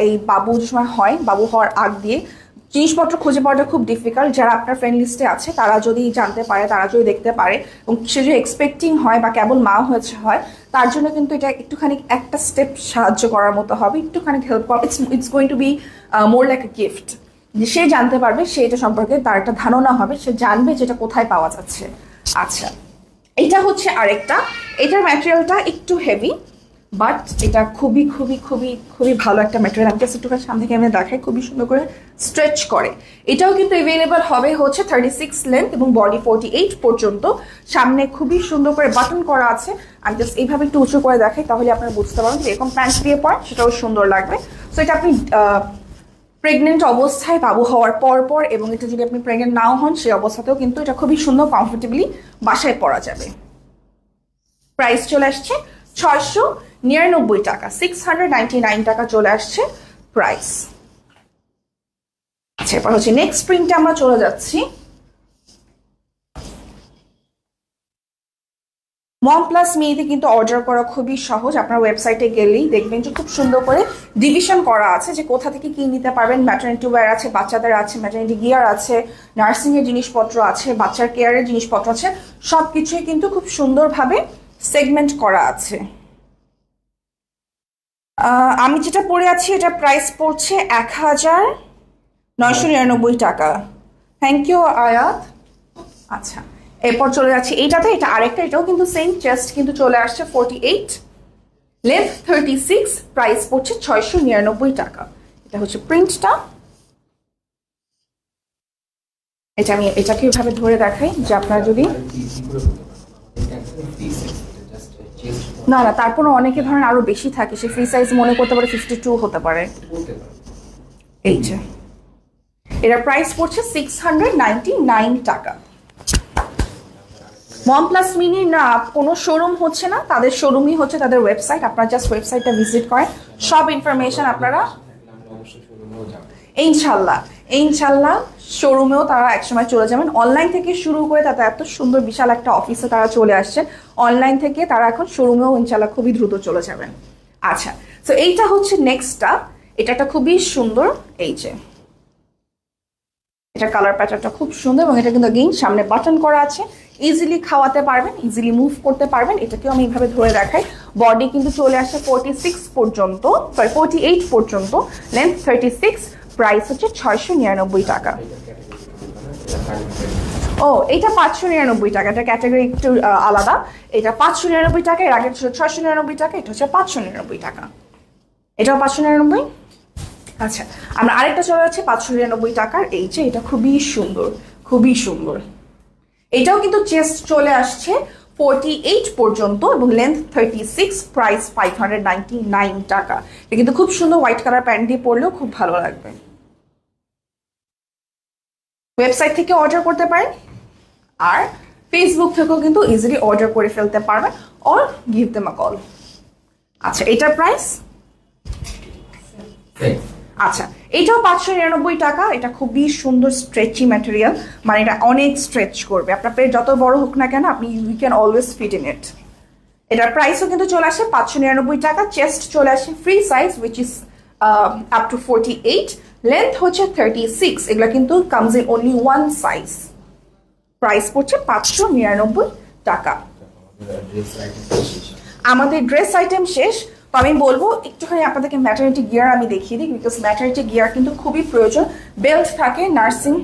এই বাবু যে সময় হয়, বাবু হওয়ার আগ দিয়ে জিনিসপত্র খুঁজে পাওয়াটা খুব ডিফিকাল্ট। যারা আপনার ফ্রেন্ড লিস্টে আছে তারা যদি জানতে পারে, তারা যদি দেখতে পারে, এবং সে যদি এক্সপেক্টিং হয় বা কেবল মা হয়েছে হয়, তার জন্য কিন্তু এটা একটুখানি একটা স্টেপ সাহায্য করার মতো হবে, একটুখানি হেল্প করা। It's going to be more like a gift. যে সে জানতে পারবে, সে এটা সম্পর্কে তার একটা ধারণা হবে, সে জানবে যেটা কোথায় পাওয়া যাচ্ছে। আচ্ছা, এটা হচ্ছে আরেকটা। এটার ম্যাটেরিয়ালটা একটু হেভি, বাট এটা খুবই খুবই খুবই খুবই ভালো একটা ম্যাটেরিয়াল। আমি জাস্ট একটুখানি সামনে থেকে আমি দেখাই, খুবই সুন্দর করে স্ট্রেচ করে। এটাও কিন্তু অ্যাভেলেবল হবে হচ্ছে 36 লেন্থ এবং বডি 48 পর্যন্ত। সামনে খুবই সুন্দর করে বাটন করা আছে। আমি জাস্ট এইভাবে একটু উঁচু করে দেখাই, তাহলে আপনারা বুঝতে পারবেন যে এরকম প্যান্ট দিয়ে পরেন সেটাও সুন্দর লাগবে। সো এটা আপনি প্রেগনেন্ট অবস্থায়, বাবু হওয়ার পর এবং এটা যদি আপনি প্রেগনেন্ট নাও হন সেই অবস্থাতেও কিন্তু এটা খুবই সুন্দর কমফোর্টেবলি বাসায় পরা যাবে। প্রাইস চলে আসছে 699 টাকা, 699 টাকা চলে আসছে প্রাইস। আচ্ছা, এবার হচ্ছে নেক্সট প্রিন্টে আমরা চলে যাচ্ছি। মম প্লাস মিতে কিন্তু অর্ডার করা খুবই সহজ। আপনার ওয়েবসাইটে গেলেই দেখবেন যে খুব সুন্দর করে ডিভিশন করা আছে, যে কোথা থেকে কি নিতে পারবেন। ম্যাটারনিটি ওয়্যার আছে, বাচ্চাদের আছে, ম্যাটারনিটি গিয়ার আছে, নার্সিং এর জিনিসপত্র আছে, বাচ্চার কেয়ারের জিনিসপত্র আছে, সবকিছুই কিন্তু খুব সুন্দরভাবে সেগমেন্ট করা আছে। আমি যেটা পরে আছি এটা প্রাইস পড়ছে 1999 টাকা। থ্যাংক ইউ আয়াত। আচ্ছা, এরপর চলে যাচ্ছি এইটাতে। এটা আরেকটা, এটাও কিন্তু সেম চেস্ট কিন্তু চলে আসছে 48, লেন্থ 36, প্রাইস পড়ছে 699 টাকা। এটা হচ্ছে প্রিন্টটা। এটা আমি এটাকে এভাবে ধরে দেখাই, যে আপনারা যদি না তারপরে অনেকে ধরেন আরো বেশি থাকে, সে ফ্রি সাইজ মনে করতে পারে 52 হতে পারে। এই যে এটার প্রাইস পড়ছে 699 টাকা। মম প্লাস মিনি না কোনো শোরুম হচ্ছে না, তাদের শোরুমই হচ্ছে তাদের ওয়েবসাইট। আপনারা জাস্ট ওয়েবসাইটটা ভিজিট করেন, সব ইনফরমেশন আপনারা ইনশাল্লাহ শোরুমেও তারা একসময় চলে যাবেন। অনলাইন থেকে শুরু করে তারা এত সুন্দর বিশাল একটা অফিসে তারা চলে আসছেন, অনলাইন থেকে তারা এখন শোরুমেও ইনশাল্লাহ খুবই দ্রুত চলে যাবেন। আচ্ছা, তো এইটা হচ্ছে নেক্সটটা। এটা একটা খুবই সুন্দর, এই যে এটা কালার প্যাটার্নটা খুব সুন্দর, এবং এটা কিন্তু অ্যাগেইন সামনে বাটন করা আছে, ইজিলি খাওয়াতে পারবেন, ইজিলি মুভ করতে পারবেন। এটাকেও আমি এইভাবে ধরে দেখাই। বডি কিন্তু চলে আসে 46 পর্যন্ত, সরি 48 পর্যন্ত, লেন্থ 36, প্রাইস হচ্ছে 699 টাকা। ও, এটা 599 টাকা, এটা ক্যাটাগরি একটু আলাদা। এটা 599 টাকা, এর আগে ছিল 699 টাকা, এটা হচ্ছে 599 টাকা। এটাও 599। আচ্ছা, আমরা আরেকটা চলে যাচ্ছে 599 টাকার। এই যে এটা খুবই সুন্দর, খুবই সুন্দর। এটাও কিন্তু চেস্ট চলে আসছে 48 পর্যন্ত এবং লেন্থ 36, প্রাইস 599 টাকা। এটা কিন্তু খুব সুন্দর হোয়াইট কালার প্যান্ট দিয়ে পরলেও খুব ভালো লাগবে। ওয়েবসাইট থেকে অর্ডার করতে পারেন, আর ফেসবুক থেকেও কিন্তু ইজিলি অর্ডার করে ফেলতে পারবেন, or give them a call. আচ্ছা, এটার প্রাইস আচ্ছা এটাও 599 টাকা। এটা খুবই সুন্দর স্ট্রেচি ম্যাটেরিয়াল, মানে এটা অনেক স্ট্রেচ করবে। আপনার পেট যত বড় হোক না কেন, আপনি you can always fit in it. এটার প্রাইসও কিন্তু চলে আসে 599 টাকা। চেস্ট চলে আসে free size which is up to 48, length হচ্ছে 36। এগুলো কিন্তু comes in only one size. Price পড়ছে 599 টাকা। আমাদের ড্রেস আইটেম শেষ, তো আমি বলবো একটুখানি আপনাদেরকে ম্যাটারনিটি গিয়ার আমি দেখিয়ে দিই, বিকজ ম্যাটারনিটি গিয়ার কিন্তু খুবই প্রয়োজন। বেল্ট থাকে, নার্সিং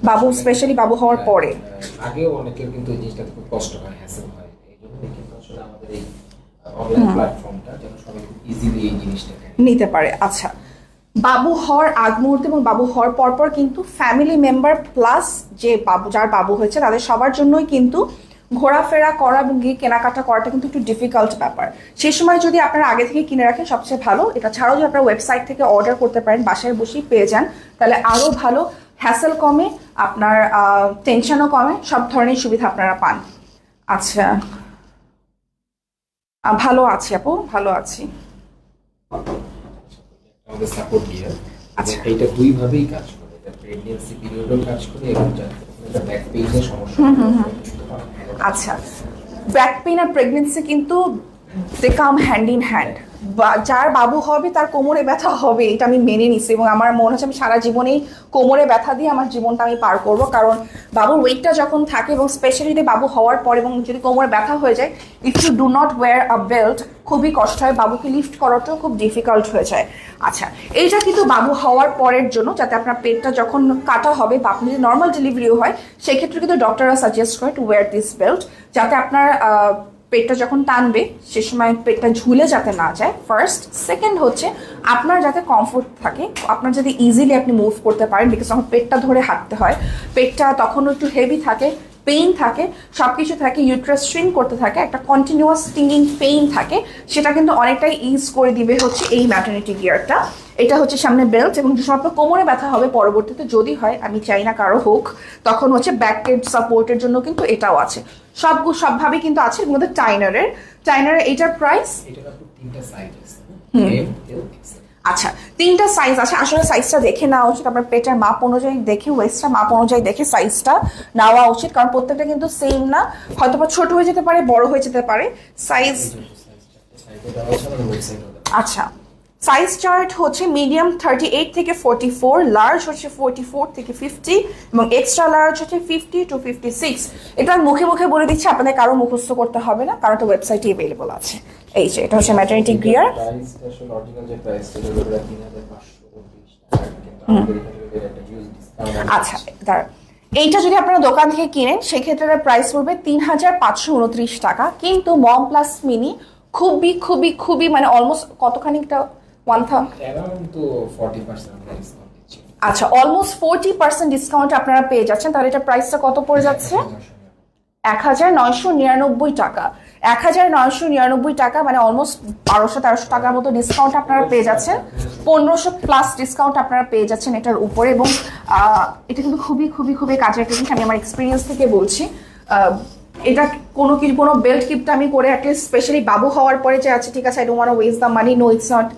বাবু, স্পেশালি বাবু হওয়ার পরে আগেও অনেকের কিন্তু এই জিনিসটা খুব কষ্ট হয়, হ্যাসেল হয়। এই জন্য কিন্তু আসলে আমাদের এই অনলাইন প্ল্যাটফর্মটা যেন সবাই খুব ইজিলি এই জিনিসটা নিতে পারে। আচ্ছা, বাবু হওয়ার আগ মুহূর্তে এবং বাবু হওয়ার পরপর কিন্তু ফ্যামিলি মেম্বার প্লাস যে বাবু, যার বাবু হয়েছে, তাদের সবার জন্যই কিন্তু ঘোরাফেরা করা এবং গিয়ে কেনাকাটা করাটা কিন্তু একটু ডিফিকাল্ট ব্যাপার। সেই সময় যদি আপনারা আগে থেকে কিনে রাখেন সবচেয়ে ভালো। এটা ছাড়াও যদি আপনারা ওয়েবসাইট থেকে অর্ডার করতে পারেন, বাসায় বসেই পেয়ে যান, তাহলে আরও ভালো। হ্যাসেল কমে, আপনার টেনশনও কমে, সব ধরনের সুবিধা আপনারা পান। আচ্ছা, ভালো আছি আপু, ভালো আছি। আমাদের সাপোর্ট গিয়ার, আচ্ছা, এইটা দুই ভাবেই কাজ করে। এটা প্রেগন্যান্সি পিরিয়ডেও কাজ করে এবং যাতে ব্যাক পেইনে সমস্যা। আচ্ছা, ব্যাক পেইন আর প্রেগনেন্সি কিন্তু দে কাম হ্যান্ড ইন হ্যান্ড। যার বাবু হবে তার কোমরে ব্যথা হবে, এটা আমি মেনে নিচ্ছি, এবং আমার মনে হচ্ছে আমি সারা জীবনেই কোমরে ব্যথা দিয়ে আমার জীবনটা আমি পার করব। কারণ বাবুর ওয়েটটা যখন থাকে, এবং স্পেশালি যদি বাবু হওয়ার পর এবং যদি কোমরে ব্যথা হয়ে যায়, if you do not wear a belt, খুবই কষ্ট হয়, বাবুকে লিফট করাটাও খুব ডিফিকাল্ট হয়ে যায়। আচ্ছা, এইটা কিন্তু বাবু হওয়ার পরের জন্য, যাতে আপনার পেটটা যখন কাটা হবে বা আপনি যদি নর্মাল ডেলিভারিও হয়, সেক্ষেত্রে কিন্তু ডক্টররা সাজেস্ট করে টু ওয়্যার দিস বেল্ট, যাতে আপনার পেটটা যখন টানবে সে সময় পেটটা ঝুলে যাতে না যায়, ফার্স্ট। সেকেন্ড হচ্ছে আপনার যাতে কমফোর্ট থাকে, আপনার যাতে ইজিলি আপনি মুভ করতে পারেন, বিকজ যখন পেটটা ধরে হাঁটতে হয়, পেটটা তখনও একটু হেভি থাকে, পেইন থাকে, সব কিছু থাকে, ইউট্রাস শ্রিঙ্ক করতে থাকে, একটা কন্টিনিউয়াস স্টিঙ্গিং পেইন থাকে, সেটা কিন্তু অনেকটাই ইজ করে দিবে হচ্ছে এই ম্যাটারনিটি গিয়ারটা। এটা হচ্ছে সামনে বেল্ট, এবং যে সময় আপনার কোমরে ব্যথা হবে পরবর্তীতে, যদি হয়, আমি চাই না কারো হোক, তখন হচ্ছে ব্যাকের সাপোর্টের জন্য কিন্তু এটাও আছে। সবভাবে কিন্তু আছে। এর মধ্যে টাইনারের এইটার প্রাইস, আচ্ছা 3টা সাইজ আছে। আসলে সাইজটা দেখে নেওয়া উচিত, আপনার পেটের মাপ অনুযায়ী দেখে, ওয়েস্টটা মাপ অনুযায়ী দেখে সাইজটা নেওয়া উচিত, কারণ প্রত্যেকটা কিন্তু সেম না, হয়তো বা ছোট হয়ে যেতে পারে, বড় হয়ে যেতে পারে সাইজ। আচ্ছা, সাইজ চার্ট হচ্ছে মিডিয়াম 38 থেকে 44, লার্জ হচ্ছে 44 থেকে 50, এবং এক্সট্রা লার্জ হচ্ছে 50 to 56। এটা মুখে মুখে বলে দিচ্ছি, আপনাদের কারো মুখস্থ করতে হবে না, কারণ এটা ওয়েবসাইটে অ্যাভেলেবল আছে। এই যে এটা হচ্ছে ম্যাটারনিটি গিয়ার। আচ্ছা, এইটা যদি আপনারা দোকান থেকে কিনেন, সেক্ষেত্রে প্রাইস পড়বে 3529 টাকা। কিন্তু মম প্লাস মিনি খুবই খুবই খুবই মানে অলমোস্ট কতখানিকটা 40% আচ্ছা, অলমোস্ট 40% ডিসকাউন্ট আপনারা পেয়ে যাচ্ছেন। তাহলে এটা প্রাইসটা কত পড়ে যাচ্ছে? 1999 টাকা। 1999 টাকা, মানে অলমোস্ট 1200-1300 টাকার মতো ডিসকাউন্ট আপনারা পেয়ে যাচ্ছেন। 1500 প্লাস ডিসকাউন্ট আপনারা পেয়ে যাচ্ছেন এটার উপরে, এবং এটা কিন্তু খুবই খুবই খুবই কাজের একটা জিনিস, আমি আমার এক্সপিরিয়েন্স থেকে বলছি। এটা কোনো বেল্ট কিপটা আমি করে অ্যাটলিস্ট, স্পেশালি বাবু হওয়ার পরে যে আছে, ঠিক আছে, I don't want to waste the money, no it's not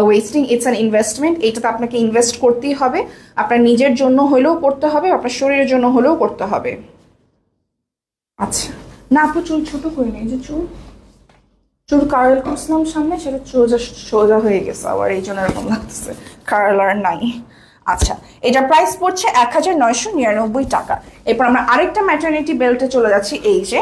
wasting, it's an investment. এইটাতে আপনাকে ইনভেস্ট করতেই হবে, আপনার নিজের জন্য হলেও করতে হবে, আপনার শরীরের জন্য হলেও করতে হবে। আচ্ছা, না আপু চুল ছোট করে নেই, যে চুল কার্ল করছিলাম সামনে, সেটা সোজা হয়ে গেছে আবার, এই জন্য এরকম লাগতেছে, কার্ল আর নাই। আচ্ছা, এটা প্রাইস পড়ছে 1999 টাকা। এরপর আমরা আরেকটা ম্যাটারনিটি বেল্টে চলে যাচ্ছি। এই যে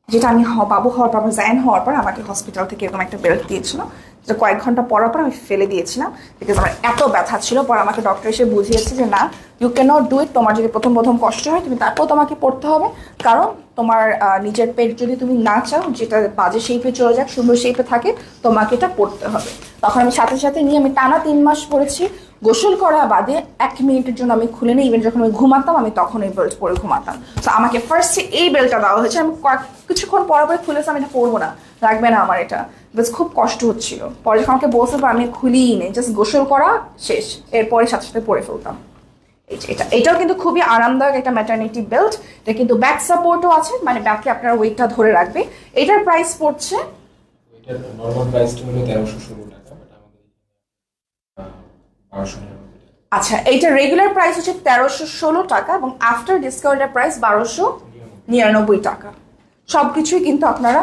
যেটা আমি বাবু হওয়ার পর, জায়ন হওয়ার পর আমাকে হসপিটাল থেকে এরকম একটা বেল্ট দিয়েছিল, যেটা কয়েক ঘন্টা পরার পর আমি ফেলে দিয়েছিলাম, বিকজ আমার এত ব্যথা ছিল। পর আমাকে ডক্টর এসে বুঝিয়েছে যে না, you can not do it, তোমার যদি প্রথম কষ্ট হয় তুমি তারপর তোমাকে পড়তে হবে, কারণ তোমার নিজের পেট যদি তুমি না চাও যেটা বাজে শেপে চলে যাক, সুন্দর শেপে থাকে, তোমাকে এটা পড়তে হবে। তখন আমি সাথে সাথে নিয়ে আমি টানা 3 মাস পরেছি। গোসল করা বাদে 1 মিনিটের জন্য আমি খুলে নিই। ইভেন যখন আমি ঘুমাতাম আমি তখন এই বেল্ট পরে ঘুমাতাম। তো আমাকে ফার্স্টে এই বেল্টটা দেওয়া হয়েছে। আমি কিছুক্ষণ পরে খুলেছি, আমি এটা পরবো না, লাগবে না আমার এটা, বেশ খুব কষ্ট হচ্ছিল। পরে যখন আমাকে বলতে আমি খুলিই নেই, জাস্ট গোসল করা শেষ, এরপরে সাথে সাথে পরে ফেলতাম। এটাও কিন্তু খুবই আরামদায়ক একটা ম্যাটারনিটি বেল্ট। এটা কিন্তু ব্যাক সাপোর্টও আছে, মানে ব্যাকে আপনার ওয়েটটা ধরে রাখবে। এটার প্রাইস পড়ছে, এটার নরমাল প্রাইসটা হলো 1316 টাকা, বাট আমাদের 1299 টাকা। আচ্ছা এইটা রেগুলার প্রাইস হচ্ছে 1316 টাকা এবং আফটার ডিসকাউন্টের প্রাইস 1299 টাকা। সবকিছুই কিন্তু আপনারা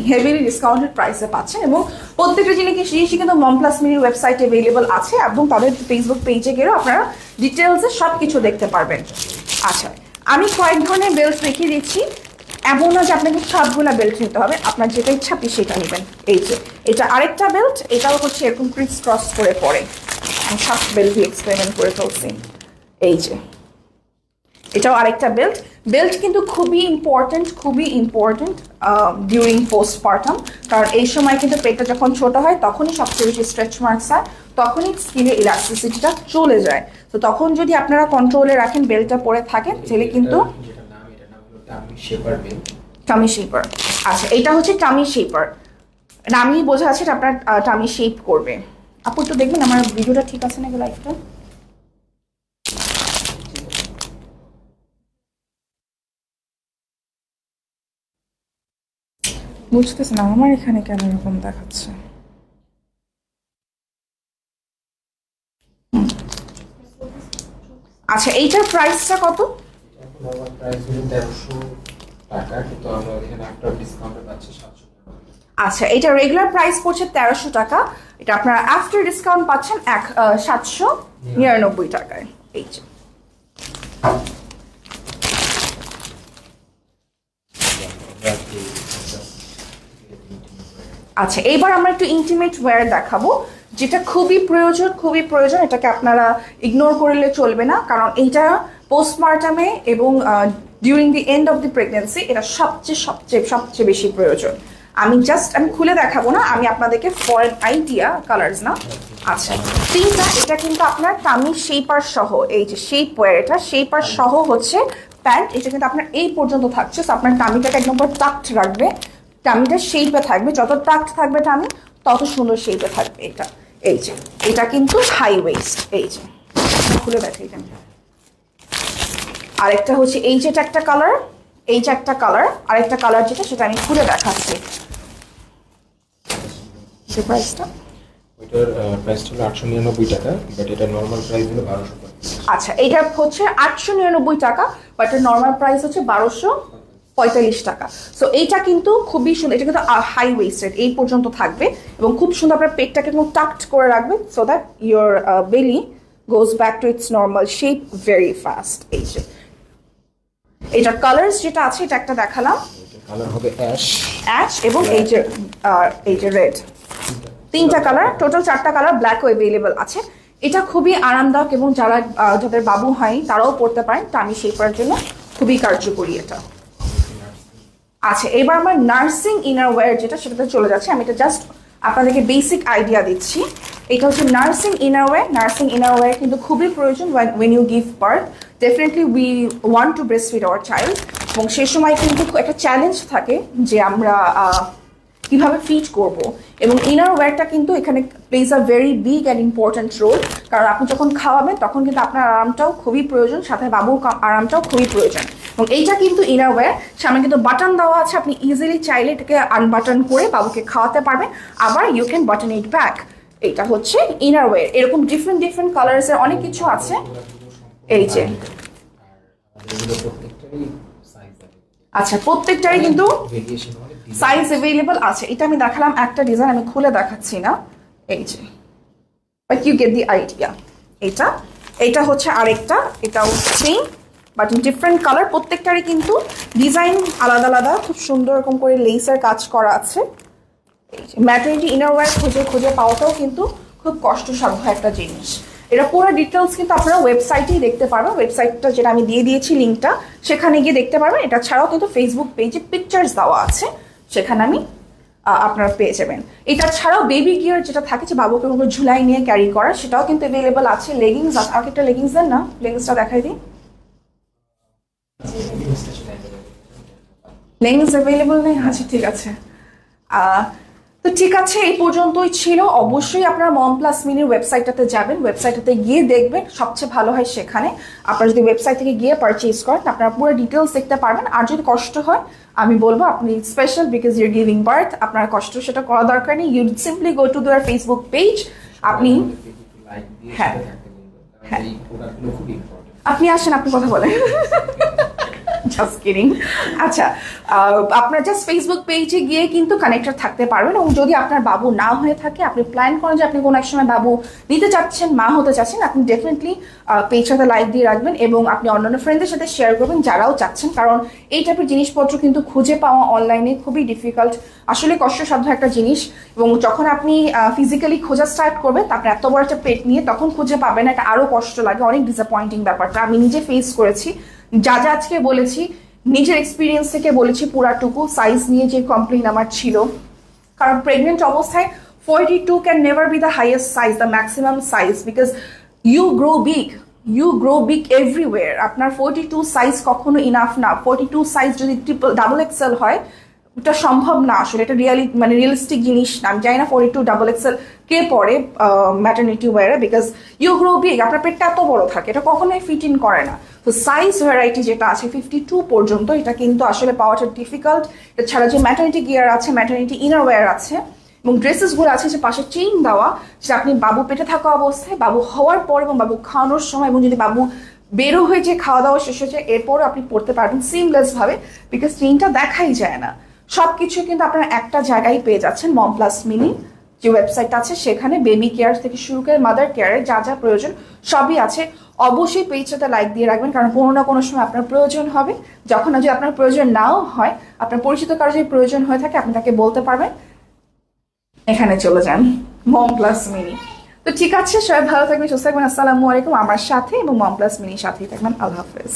হেভিলি ডিসকাউন্টেড প্রাইসে পাচ্ছেন এবং প্রত্যেকটা জিনিসই কিন্তু মম প্লাস মিনির ওয়েবসাইটে অ্যাভেলেবল আছে এবং তাদের ফেসবুক পেজে গেলেও আপনারা ডিটেলসে সব কিছু দেখতে পারবেন। আচ্ছা আমি কয়েক ধরনের বেল্ট রেখে দিচ্ছি, এমন না যে আপনাকে সবগুলো বেল্ট নিতে হবে, আপনার যেটা ইচ্ছা আপনি সেটা নেবেন। এই যে এটা আরেকটা বেল্ট, এটাও হচ্ছে এরকম ক্রিস ক্রস করে পরে, আমি সব বেল্টই এক্সপেরিমেন্ট করে ফেলছি। এই যে এটাও আরেকটা বেল্ট। বেল্ট কিন্তু খুবই ইম্পর্টেন্ট ডিউরিং পোস্টপার্টাম, কারণ এই সময় কিন্তু পেটটা যখন ছোট হয় তখনই সবচেয়ে বেশি স্ট্রেচ মার্কস হয়, তখনই স্কিনের ইলাস্টিসিটিটা চলে যায়। তো তখন যদি আপনারা কন্ট্রোলে রাখেন, বেল্টটা পরে থাকেন, তাহলে কিন্তু টামি শেপার। আচ্ছা এটা হচ্ছে টামি শেপার, নামই বোঝা আছে আপনার টামি শেপ করবে। আপু একটু দেখবেন আমার ভিডিওটা ঠিক আছে নাকি, লাইভটা বুঝতেছে না আমার এখানে কেন এরকম দেখাচ্ছে। আচ্ছা এইটার প্রাইসটা কত? নরমাল প্রাইস হলো 1300 টাকা, কিন্তু আমরা এখানে আফটার ডিসকাউন্টে পাচ্ছি 799। আচ্ছা এটা রেগুলার প্রাইস পড়ছে 1300 টাকা, এটা আপনারা আফটার ডিসকাউন্ট পাচ্ছেন 799 টাকায়। এই যে আচ্ছা এইবার আমরা একটু ইন্টিমেট ওয়্যার দেখাবো, যেটা খুবই প্রয়োজন। এটাকে আপনারা ইগনোর করলে চলবে না, কারণ এইটা পোস্টমার্টামে এবং during the end of the pregnancy এটা সবচেয়ে বেশি প্রয়োজন। আমি খুলে দেখাবো না, আমি আপনাদেরকে ফর অ্যান আইডিয়া কালার্স না। আচ্ছা তিনটা, এটা কিন্তু আপনার টামি শেপার সহ, এই যে শেপ ওয়্যার, এটা শেপার সহ হচ্ছে প্যান্ট। এটা কিন্তু আপনার এই পর্যন্ত থাকছে, আপনার টামিটাকে একদম টাকড রাখবে, টামিটা শেপে থাকবে, যত টাকড থাকবে টামি তত সুন্দর শেপে থাকবে এটা। এই যে এটা কিন্তু হাই ওয়েস্ট, এই যে খুলে দেখে এটা। আরেকটা হচ্ছে এই যেটা একটা কালার, এই যে একটা কালার, আরেকটা কালার যেটা সেটা আমি খুলে দেখাচ্ছি। যে প্রাইসটা, ওইটার প্রাইসটা হলো 899 টাকা, বাট এটা নরমাল প্রাইস হলো 1250। আচ্ছা এটা হচ্ছে 899 টাকা, বাট এর নর্মাল প্রাইস হচ্ছে 1245 টাকা। সো এইটা কিন্তু খুবই সুন্দর, এটা কিন্তু হাই ওয়েস্টেড, এই পর্যন্ত থাকবে এবং খুব সুন্দর আপনার পেটটাকে কিন্তু টাকড করে রাখবে, সো দ্যাট ইয়োর বেলি goes back to its normal shape very fast. এই যে এটার কালার্স যেটা আছে, এটা একটা দেখালাম, কালার হবে অ্যাশ এবং এই যে রেড, তিনটা কালার, টোটাল 4টা কালার, ব্ল্যাকও অ্যাভেলেবল আছে। এটা খুবই আরামদায়ক এবং যাদের বাবু হয় তারাও পড়তে পারেন, টামি শেপার জন্য খুবই কার্যকরী এটা। আচ্ছা এবার আমার নার্সিং ইনার ওয়্যার যেটা, সেটাতে চলে যাচ্ছে। আমি এটা জাস্ট আপনাদেরকে বেসিক আইডিয়া দিচ্ছি। এটা হচ্ছে nursing inner wear. Nursing inner wear কিন্তু খুবই প্রয়োজন when you give birth, definitely we want to breastfeed our child, এবং সেই সময় কিন্তু একটা চ্যালেঞ্জ থাকে যে আমরা কিভাবে ফিড করব, এবং ইনার ওয়্যারটা কিন্তু এখানে plays a very big and important role, কারণ আপনি যখন খাওয়াবেন তখন কিন্তু আপনার আরামটাও খুবই প্রয়োজন, সাথে বাবুর আরামটাও খুবই প্রয়োজন। এবং এইটা কিন্তু ইনার ওয়্যার, সামনে কিন্তু বাটন দেওয়া আছে, আপনি ইজিলি চাইলে এটাকে আনবাটন করে বাবুকে খাওয়াতে পারবেন, আবার you can button it back. এটা হচ্ছে ইনার ওয়্যার, এরকম ডিফারেন্ট কালার্সের অনেক কিছু আছে। এই যে আচ্ছা প্রত্যেকটারই কিন্তু সাইজ অ্যাভেলেবল আছে। এটা আমি দেখালাম একটা ডিজাইন, আমি খুলে দেখাচ্ছি না। এই যে but you get the idea. এটা হচ্ছে আরেকটা, এটাও সেম বাট ডিফারেন্ট কালার, প্রত্যেকটারই কিন্তু ডিজাইন আলাদা, খুব সুন্দর এরকম করে লেসের কাজ করা আছে। এই যে ম্যাটারনিটি ইনার ওয়্যার খুঁজে পাওয়াটাও কিন্তু খুব কষ্টসাধ্য একটা জিনিস। এটা পুরো ডিটেলস কিন্তু আপনারা ওয়েবসাইটেই দেখতে পারবেন। ওয়েবসাইটটা যেটা আমি দিয়ে দিয়েছি লিঙ্কটা, সেখানে গিয়ে দেখতে পারবেন। এটা ছাড়াও কিন্তু ফেসবুক পেজে পিকচার্স দেওয়া আছে, সেখানে আমি আপনারা পেয়ে যাবেন। এটা ছাড়াও বেবি গিয়ার যেটা থাকে যে বাবুকে ঝুলাই নিয়ে ক্যারি করা, সেটাও কিন্তু অ্যাভেলেবল আছে। লেগিংস আছে, আমাকে একটা লেগিংস দেন না, লেগিংসটা দেখাই দিই। লেগিংস অ্যাভেলেবল নেই? আচ্ছা ঠিক আছে। তো ঠিক আছে, এই পর্যন্তই ছিল। অবশ্যই আপনারা মম প্লাস মিনির ওয়েবসাইটটাতে যাবেন, ওয়েবসাইটটাতে গিয়ে দেখবেন, সবচেয়ে ভালো হয় সেখানে। আপনারা যদি ওয়েবসাইট থেকে গিয়ে পারচেজ করেন, আপনারা পুরো ডিটেলস দেখতে পারবেন। আর যদি কষ্ট হয়, আমি বলবো আপনি special because you're giving birth, আপনার কষ্ট সেটা করা দরকার নেই। You simply go to their Facebook page. আপনি হ্যাঁ হ্যাঁ আপনি আসেন, আপনি কথা বলেন। Just kidding. আচ্ছা, আপনার জাস্ট ফেসবুক পেজে গিয়ে কিন্তু কানেক্টেড থাকতে পারবেন। এবং যদি আপনার বাবু না হয়ে থাকে, আপনি প্ল্যান করেন যে আপনি কোনো এক সময় বাবু নিতে চাচ্ছেন, মা হতে চাচ্ছেন, আপনি ডেফিনেটলি পেজটাতে লাইক দিয়ে রাখবেন এবং আপনি অন্যান্য ফ্রেন্ডদের সাথে শেয়ার করবেন যারাও চাচ্ছেন। কারণ এই টাইপের জিনিসপত্র কিন্তু খুঁজে পাওয়া অনলাইনে খুবই ডিফিকাল্ট, আসলে কষ্টসাধ্য একটা জিনিস। এবং যখন আপনি ফিজিক্যালি খোঁজা স্টার্ট করবেন, তারপরে এত বড় একটা পেট নিয়ে তখন খুঁজে পাবেন, এটা আরও কষ্ট লাগে, অনেক ডিসঅ্যাপয়েন্টিং ব্যাপারটা আমি নিজে ফেস করেছি। যা যা আজকে বলেছি নিজের এক্সপিরিয়েন্স থেকে বলেছি পুরাটুকু। সাইজ নিয়ে যে কমপ্লেন আমার ছিল, কারণ প্রেগনেন্ট অবস্থায় 42 can never be the highest size, the maximum size, because you grow big everywhere. আপনার 42 সাইজ কখনো ইনাফ না। 42 সাইজ যদি ডাবল এক্সেল হয়, এটা সম্ভব না আসলে, এটা রিয়েলিস্টিক জিনিস না। আমি জানি না 42 ডাবল এক্সেল কে পরে ম্যাটারনিটি ওয়ারে, বিকজ ইউ গ্রো বিগ, আপনার পেটটা এত বড় থাকে, এটা কখনোই ফিট ইন করে না। তো সাইজ ভ্যারাইটি যেটা আছে 52 পর্যন্ত, এটা কিন্তু আসলে পাওয়াটা ডিফিকাল্ট। এছাড়া যে ম্যাটারনিটি গিয়ার আছে, ম্যাটারনিটি ইনার ওয়্যার আছে এবং ড্রেসেসগুলো আছে যে পাশে চেইন দেওয়া, যে আপনি বাবু পেটে থাকা অবস্থায়, বাবু হওয়ার পর এবং বাবু খাওয়ানোর সময়, এবং যদি বাবু বেরো হয়ে যে খাওয়া দাওয়া শেষ হয়েছে এরপরও আপনি পড়তে পারবেন সিমলেস ভাবে, বিকজ চেইনটা দেখাই যায় না। সবকিছু কিন্তু আপনারা একটা জায়গায় পেয়ে যাচ্ছেন। মম প্লাস মিনি যে ওয়েবসাইটটা আছে, সেখানে বেবি কেয়ার থেকে শুরু করে মাদার কেয়ারের যা যা প্রয়োজন সবই আছে। অবশ্যই পেজটাতে লাইক দিয়ে রাখবেন, কারণ কোনো না কোনো সময় আপনার প্রয়োজন হবে। যখন যদি আপনার প্রয়োজন নাও হয়, আপনার পরিচিত কারো যদি প্রয়োজন হয়ে থাকে, আপনি তাকে বলতে পারবেন, এখানে চলে যান মম প্লাস মিনি। তো ঠিক আছে, সবাই ভালো থাকবেন, সুস্থ থাকবেন। আসসালামু আলাইকুম। আমার সাথে এবং মম প্লাস মিনির সাথেই থাকবেন। আল্লাহ হাফেজ।